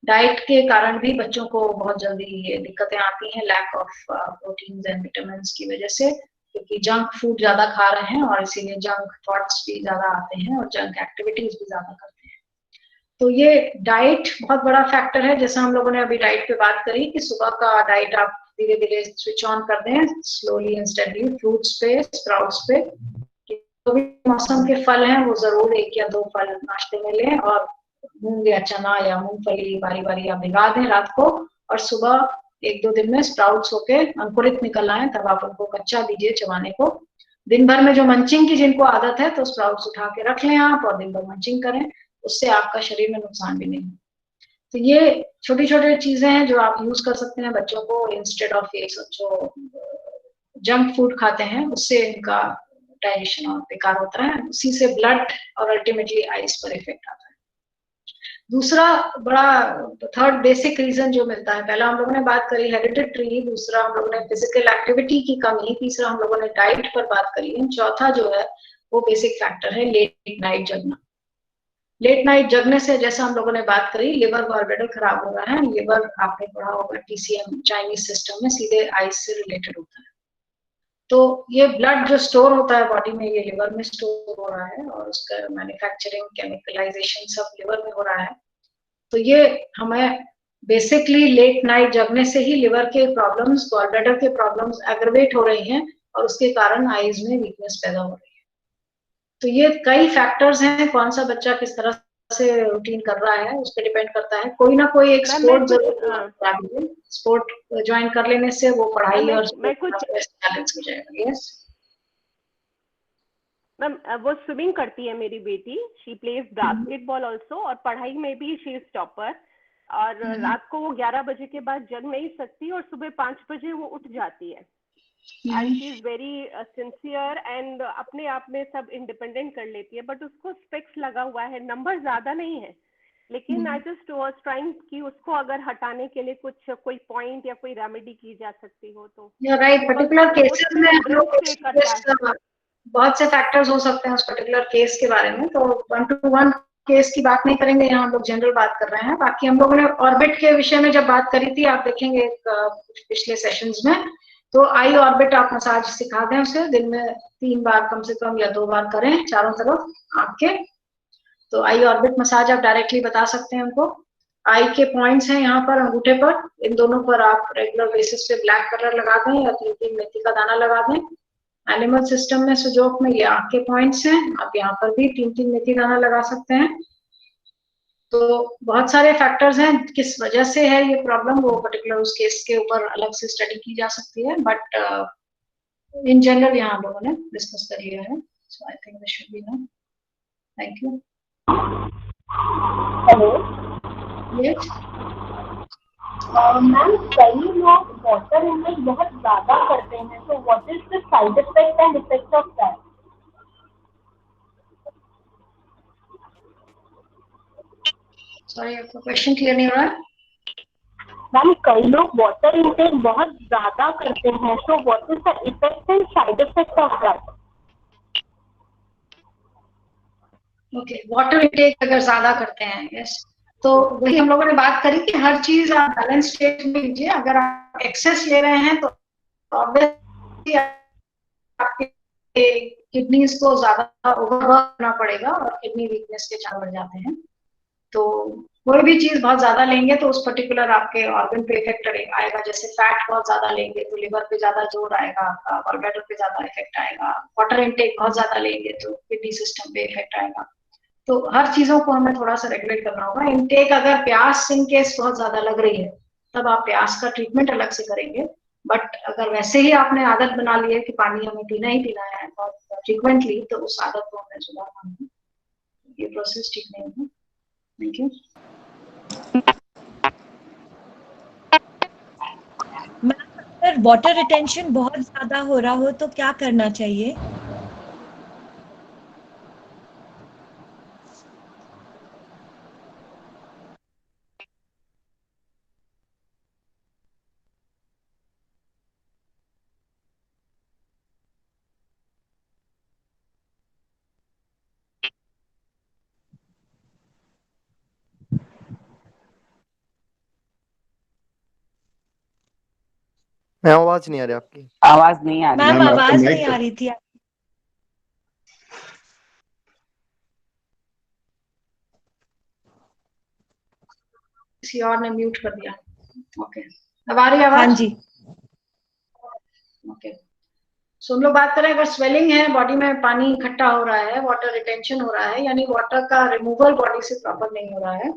डाइट के कारण भी बच्चों को बहुत जल्दी ये दिक्कतें आती हैं, lack of protein and vitamin की वजह से, क्योंकि जंक फूड ज्यादा खा रहे हैं और इसीलिए जंक थॉट्स भी ज्यादा आते हैं और जंक एक्टिविटीज भी ज्यादा करते हैं। तो ये डाइट बहुत बड़ा फैक्टर है। जैसे हम लोगों ने अभी डाइट पे बात करी कि सुबह का डाइट आप धीरे धीरे स्विच ऑन कर दें, स्लोली एंड स्टेडली, फ्रूट्स पे, स्प्राउट्स पे, जो भी मौसम के फल हैं वो जरूर 1 या 2 फल नाश्ते में लें, और मूंग या चना या मूंगफली बारी बारी आप भिगा दें रात को, और सुबह 1-2 दिन में स्प्राउट्स होके अंकुरित निकल आए, तब आप उनको कच्चा दीजिए चबाने को। दिन भर में जो मंचिंग की जिनको आदत है तो स्प्राउट्स उठा के रख लें आप और दिन भर मंचिंग करें, उससे आपका शरीर में नुकसान भी नहीं। तो ये छोटी छोटी चीजें हैं जो आप यूज कर सकते हैं बच्चों को, इंस्टेड ऑफ ये जो जंक फूड खाते हैं उससे इनका डाइजेशन और बेकार होता है, उसी से ब्लड और अल्टीमेटली आइज पर इफेक्ट आता है। दूसरा बड़ा, थर्ड बेसिक रीजन जो मिलता है, पहला हम लोगों ने बात करी हेरिडिटरी, दूसरा हम लोगों ने फिजिकल एक्टिविटी की कमी, तीसरा हम लोगों ने डाइट पर बात करी है, चौथा जो है वो बेसिक फैक्टर है लेट नाइट जगना। लेट नाइट जगने से, जैसा हम लोगों ने बात करी, लिवर ऑर्बिटल खराब हो रहा है। लिवर आपने पढ़ा होगा TCM चाइनीज सिस्टम में सीधे आइज से रिलेटेड होता है। तो ये ब्लड जो स्टोर होता है बॉडी में, ये लिवर में स्टोर हो रहा है, और उसका मैन्युफैक्चरिंग, केमिकलाइजेशन सब लिवर में हो रहा है। तो ये हमें बेसिकली लेट नाइट जगने से ही लिवर के प्रॉब्लम्स, गॉलब्लैडर के प्रॉब्लम्स एग्रवेट हो रही हैं, और उसके कारण आईज में वीकनेस पैदा हो रही है। तो ये कई फैक्टर्स हैं, कौन सा बच्चा किस तरह से रूटीन कर रहा है उस पर डिपेंड करता है। कोई ना कोई एक स्पोर्ट जरूर, स्पोर्ट ज्वाइन कर लेने से वो पढ़ाई और बैलेंस हो जाएगा। यस मैम, वो स्विमिंग करती है मेरी बेटी, शी प्लेज बास्केटबॉल ऑल्सो, और पढ़ाई में भी शी इज टॉपर, और रात को वो 11 बजे के बाद जग नहीं सकती और सुबह 5 बजे वो उठ जाती है, and she is very sincere and अपने आप में सब इंडिपेंडेंट कर लेती है, बट उसको स्पेक्स लगा हुआ है, नंबर ज्यादा नहीं है, लेकिन आई जस्ट वाज ट्राइंग कि उसको अगर हटाने के लिए कुछ कोई पॉइंट या कोई रेमेडी की जा सकती हो तो। राइट, पर्टिकुलर केसेस में हम लोग बहुत से फैक्टर्स हो सकते हैं उस पर्टिकुलर केस के बारे में, तो 1-to-1 केस की बात नहीं करेंगे, यहाँ हम लोग जनरल बात कर रहे हैं। बाकी हम लोगों ने ऑर्बिट के विषय में जब बात करी थी, आप देखेंगे पिछले सेशंस में, तो आई ऑर्बिट आप मसाज सिखा दें उसे, दिन में 3 बार कम से कम या 2 बार करें चारों तरफ आँख के। तो आई ऑर्बिट मसाज आप डायरेक्टली बता सकते हैं उनको। आई के पॉइंट्स हैं यहाँ पर अंगूठे पर, इन दोनों पर आप रेगुलर बेसिस पे ब्लैक कलर लगा दें या 3-3 मेथी का दाना लगा दें। एनिमल सिस्टम में, सुजोक में, ये आँख के पॉइंट्स हैं, आप यहाँ पर भी 3-3 मेथी दाना लगा सकते हैं। तो बहुत सारे फैक्टर्स हैं किस वजह से है ये प्रॉब्लम, वो पर्टिकुलर उस केस के ऊपर अलग से स्टडी की जा सकती है, बट इन जनरल यहाँ लोगों ने डिस्कस कर लिया है। So I think this should be enough. Thank you. Hello yes ma'am, कई लोग वाटर इनटेक बहुत ज्यादा करते हैं, तो what is the side effect and effect of that? Sorry, आपका क्वेश्चन क्लियर नहीं हो रहा है। मैम, कई लोग वाटर इनटेक बहुत ज्यादा करते हैं, तो what is the effect and side effect of that? Okay, water intake अगर ज्यादा करते हैं, यस, तो वही हम लोगों ने बात करी कि हर चीज आप बैलेंस स्टेट में लीजिए। अगर आप एक्सेस ले रहे हैं तो ऑब्वियसली आपके किडनीज को ज्यादा ओवरवर्क करना पड़ेगा और किडनी वीकनेस के चांस बढ़ जाते हैं। तो कोई भी चीज बहुत ज्यादा लेंगे तो उस पर्टिकुलर आपके ऑर्गन पे इफेक्ट आएगा। जैसे फैट बहुत ज्यादा लेंगे तो लिवर पे ज्यादा जोर आएगा आपका, गॉलब्लैडर पे ज्यादा इफेक्ट आएगा। वाटर इनटेक बहुत ज्यादा लेंगे तो किडनी सिस्टम पे इफेक्ट आएगा। तो हर चीजों को हमें थोड़ा सा रेगुलेट करना होगा। इनटेक अगर प्यास इन केस बहुत ज्यादा लग रही है तब आप प्यास का ट्रीटमेंट अलग से करेंगे। बट अगर वैसे ही आपने आदत बना ली है कि पानी हमें पीना ही पीना है बहुत फ्रिक्वेंटली, तो उस आदत को हमें सुधारना है। ये प्रोसेस ठीक नहीं है। Thank you. मैम अगर वाटर रिटेंशन बहुत ज्यादा हो रहा हो तो क्या करना चाहिए? मैम आवाज नहीं आ रही आपकी। आवाज नहीं आ रही। मैम मैम आपका आवाज माइक नहीं आ रही थी। किसी और ने म्यूट कर दिया। ओके, अब आ रही है आवाज? हाँ जी। ओके, सो हम लोग बात करें अगर स्वेलिंग है, बॉडी में पानी इकट्ठा हो रहा है, वाटर रिटेंशन हो रहा है, यानी वाटर का रिमूवल बॉडी से प्रॉपर नहीं हो रहा है,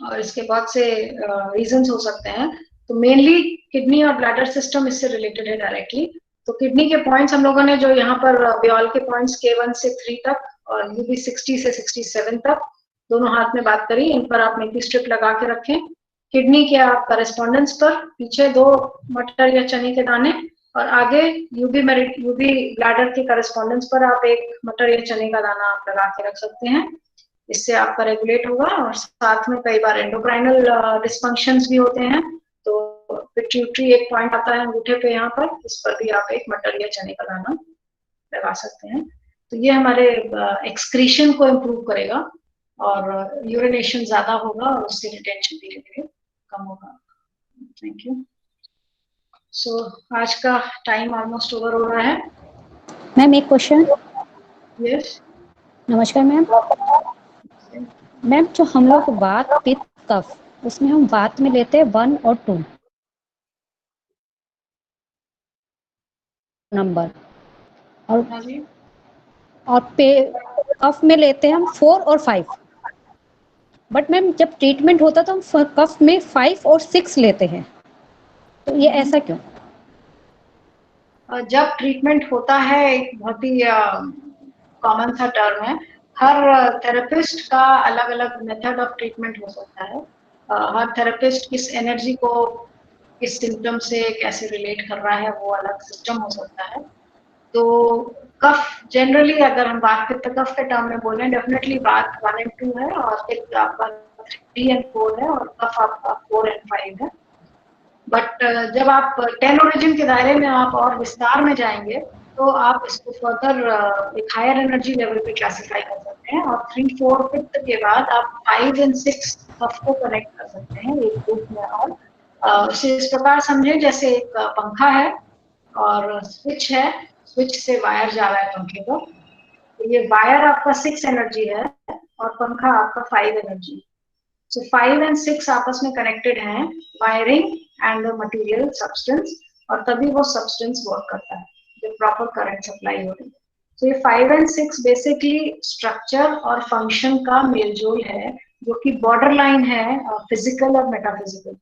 और इसके बहुत से रीजंस हो सकते हैं। तो मेनली किडनी और ब्लैडर सिस्टम इससे रिलेटेड है डायरेक्टली। तो किडनी के पॉइंट्स हम लोगों ने जो यहाँ पर ब्योल के पॉइंट्स K1 से 3 तक और UB 60 से 67 तक दोनों हाथ में बात करी, इन पर आप नेकी स्ट्रिप लगा के रखें। किडनी के आप करेस्पॉन्डेंस पर पीछे 2 मटर या चने के दाने, और आगे यूबी ब्लैडर के करेस्पॉन्डेंस पर आप 1 मटर या चने का दाना आप लगा के रख सकते हैं। इससे आपका रेगुलेट होगा। और साथ में कई बार एंडोक्राइनल डिस्फंक्शंस भी होते हैं, तो पिट्यूटरी एक पॉइंट आता है अंगूठे पे यहाँ पर, इस पर भी आप 1 मटर या चने का दाना लगा सकते हैं। तो ये हमारे एक्सक्रीशन को इम्प्रूव करेगा और यूरिनेशन ज्यादा होगा और उससे रिटेंशन धीरे धीरे कम होगा। Thank you. सो आज का टाइम ऑलमोस्ट ओवर हो रहा है। मैम एक क्वेश्चन। यस, नमस्कार मैम। मैम जो हम लोग वात पित्त कफ, उसमें हम वात में लेते हैं 1 और 2 नंबर, और पे कफ में लेते हैं हम 4 और 5। बट मैम जब ट्रीटमेंट होता तो हम कफ में 5 और 6 लेते हैं, तो ये ऐसा क्यों? जब ट्रीटमेंट होता है, एक बहुत ही कॉमन सा टर्म है, हर थेरेपिस्ट का अलग अलग मेथड ऑफ ट्रीटमेंट हो सकता है। हर थेरेपिस्ट किस एनर्जी को किस सिम्टम से कैसे रिलेट कर रहा है वो अलग सिस्टम हो सकता है। तो कफ जनरली अगर हम वात पित्त कफ के टर्म में बोलें, डेफिनेटली वात 1 और 2 है, और पित्त आपका 3 और 4 है, और कफ आपका 4 और 5 है। बट जब आप 10 ओरिजिन के दायरे में आप और विस्तार में जाएंगे तो आप इसको फर्दर एक हायर एनर्जी लेवल पे क्लासिफाई कर सकते हैं, और 3-4 पित्त के बाद आप 5 और 6 कफ को कनेक्ट कर सकते हैं एक ग्रुप में। और इस प्रकार समझे जैसे एक पंखा है और स्विच है, स्विच से वायर जा रहा है पंखे को, तो ये वायर आपका 6 एनर्जी है और पंखा आपका 5 एनर्जी। So 5 और 6 आपस में कनेक्टेड हैं, wiring and the material substance, और तभी वो सब्सटेंस वर्क करता है जब प्रॉपर करंट सप्लाई हो रही है। तो ये 5 और 6 बेसिकली स्ट्रक्चर और फंक्शन का मेलजोल है, जो कि बॉर्डर लाइन है फिजिकल और मेटाफिजिकल।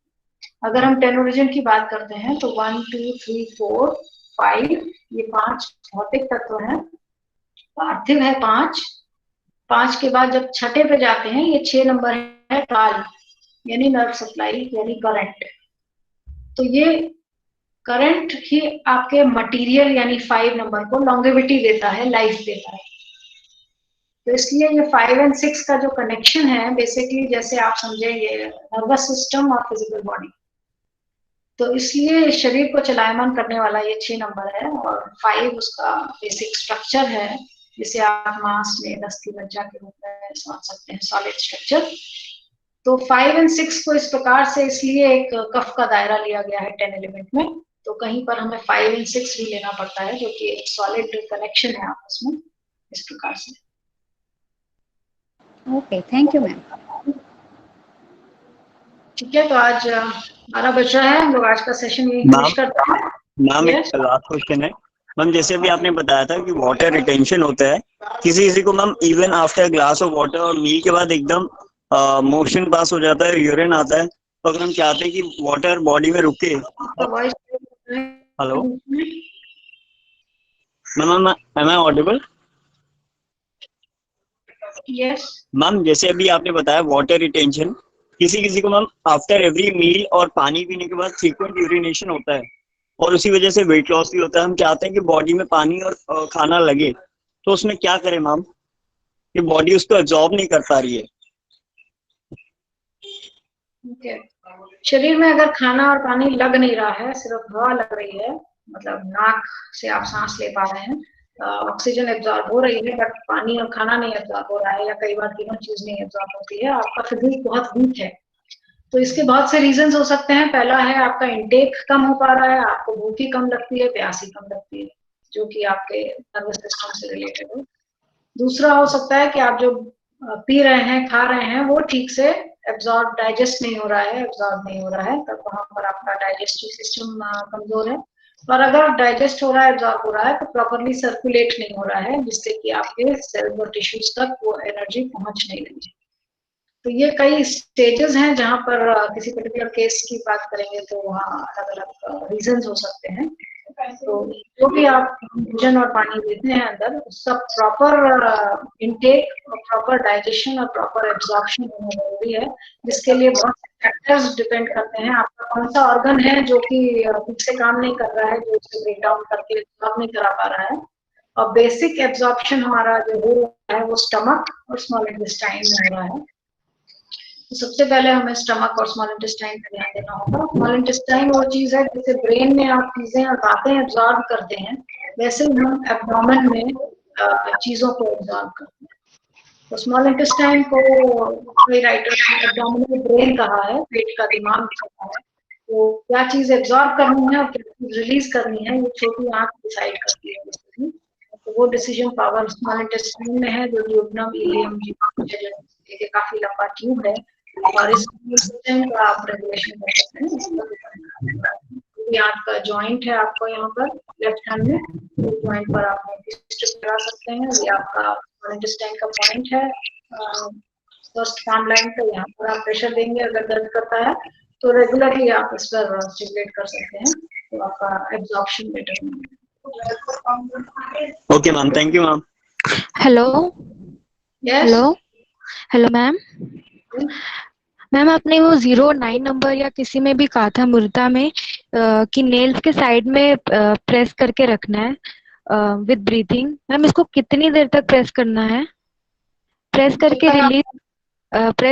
अगर हम 10 ओरिजिन की बात करते हैं तो 1, 2, 3, 4, 5 ये 5 भौतिक तत्व हैं। पार्थिव है 5 के बाद जब छठे पे जाते हैं, ये 6 नंबर है काल, यानी नर्व सप्लाई यानी करंट। तो ये करंट ही आपके मटेरियल यानी 5 नंबर को लॉन्गेविटी देता है, लाइफ देता है। तो इसलिए ये 5 और 6 का जो कनेक्शन है, बेसिकली जैसे आप समझेंगे नर्वस सिस्टम और फिजिकल बॉडी, तो इसलिए शरीर को चलायमान करने वाला ये 6 नंबर है, और 5 उसका बेसिक स्ट्रक्चर है, जिसे आप मांस में अस्थि मज्जा के रूप में समझ सकते हैं, सॉलिड स्ट्रक्चर। तो 5 और 6 को इस प्रकार से इसलिए एक कफ का दायरा लिया गया है 10 एलिमेंट में। तो कहीं पर हमें 5 और 6 भी लेना पड़ता है, जो कि एक सॉलिड कनेक्शन है आपस में, इस प्रकार से। Okay, thank you ma'am. ठीक है, तो आज 12 बज रहा है, हम लोग आज का सेशन यही फिनिश करते हैं। मैम एक लास्ट क्वेश्चन है मैम, जैसे अभी आपने बताया था कि वाटर रिटेंशन होता है किसी किसी को ma'am, even after glass of water और मील के बाद एकदम मोशन पास हो जाता है, यूरिन आता है, तो अगर हम चाहते हैं कि वाटर बॉडी में रुके। Hello ma'am, am I audible? Yes ma'am, जैसे अभी आपने बताया वाटर रिटेंशन किसी किसी को मैम आफ्टर एवरी मील और पानी पीने के बाद फ्रीक्वेंट यूरिनेशन होता है और उसी वजह से वेट लॉस भी होता है। हम चाहते हैं कि बॉडी में पानी और खाना लगे, तो उसमें क्या करें मैम कि बॉडी उसको एब्जॉर्ब नहीं कर पा रही है? ओके, शरीर में अगर खाना और पानी लग नहीं रहा है, सिर्फ हवा लग रही है, मतलब नाक से आप सांस ले पा रहे हैं, ऑक्सीजन एब्जॉर्ब हो रही है, बट पानी और खाना नहीं एब्जॉर्ब हो रहा है, या कई बार तीनों चीज नहीं एब्जॉर्ब होती है, आपका फिजिक बहुत वीक है, तो इसके बहुत से रीजंस हो सकते हैं। पहला है आपका इंटेक कम हो पा रहा है, आपको भूख ही कम लगती है, प्यास ही कम लगती है, जो कि आपके नर्वस सिस्टम से रिलेटेड है। दूसरा हो सकता है कि आप जो पी रहे हैं, खा रहे हैं, वो ठीक से एब्जॉर्ब डाइजेस्ट नहीं हो रहा है, एब्जॉर्ब नहीं हो रहा है, तब वहां पर आपका डाइजेस्टिव सिस्टम कमजोर है। और अगर डाइजेस्ट हो रहा है, एब्जॉर्ब हो रहा है, तो प्रॉपरली सर्कुलेट नहीं हो रहा है, जिससे कि आपके सेल्स और टिश्यूज तक वो एनर्जी पहुंच नहीं रही है। तो ये कई स्टेजेस हैं जहां पर किसी पर्टिकुलर केस की बात करेंगे तो वहाँ अलग अलग रीजंस हो सकते हैं। तो जो भी आप भोजन और पानी देते हैं अंदर, उसका प्रॉपर इंटेक और प्रॉपर डाइजेशन और प्रॉपर एब्जॉर्प्शन होना जरूरी है, जिसके लिए बहुत से फैक्टर्स डिपेंड करते हैं। आपका कौन सा ऑर्गन है जो कि ठीक से काम नहीं कर रहा है, जो उसे ब्रेक डाउन करके एब्जॉर्ब नहीं करा पा रहा है, और बेसिक एब्जॉर्प्शन हमारा जो हो रहा है वो स्टमक और स्मॉल इंटेस्टाइन में हो रहा है। तो सबसे पहले हमें स्टमक और स्मॉल इंटेस्टाइन पर ध्यान देना होगा। स्मॉल इंटेस्टाइन वो चीज है जैसे ब्रेन में आप चीजें और बातें एब्जॉर्ब करते हैं, वैसे ही हम एब्डोमेन में चीजों को एब्जॉर्ब करते हैं। तो स्मॉल इंटेस्टाइन को कई राइटर्स ने एब्डोमिनल ब्रेन कहा है, पेट का दिमाग कहा है। तो क्या चीज एब्जॉर्ब करनी है और क्या चीज रिलीज करनी है, ये छोटी आंख डिसाइड करती है बेसिकली। तो वो डिसीजन पावर स्मॉल इंटेस्टाइन में है, जो ड्यूोडेनम, इलियम, ये काफी लंबा ट्यूब है, और इस का आप रेगुलेशन कर सकते हैं। आपका जॉइंट है आपको यहाँ पर लेफ्ट हैंड में, तो जॉइंट पर आप स्ट्रिप करा सकते हैं। ये आपका इंटेस्टाइन का पॉइंट है, फर्स्ट पाम लाइन पे, यहाँ पर आप प्रेशर देंगे, अगर दर्द करता है तो रेगुलरली आप इस पर स्टिमुलेट कर सकते हैं, तो आपका एब्जॉर्प्शन बेटर होगा। Okay ma'am, thank you ma'am. Hello yes hello ma'am. Ma'am आपने वो 09 नंबर या किसी में भी कहा था मुर्दा में कि नेल्स के साइड में प्रेस करके रखना है विद ब्रीथिंग। मैम इसको कितनी देर तक प्रेस करना है? प्रेस करके रिलीज प्रेस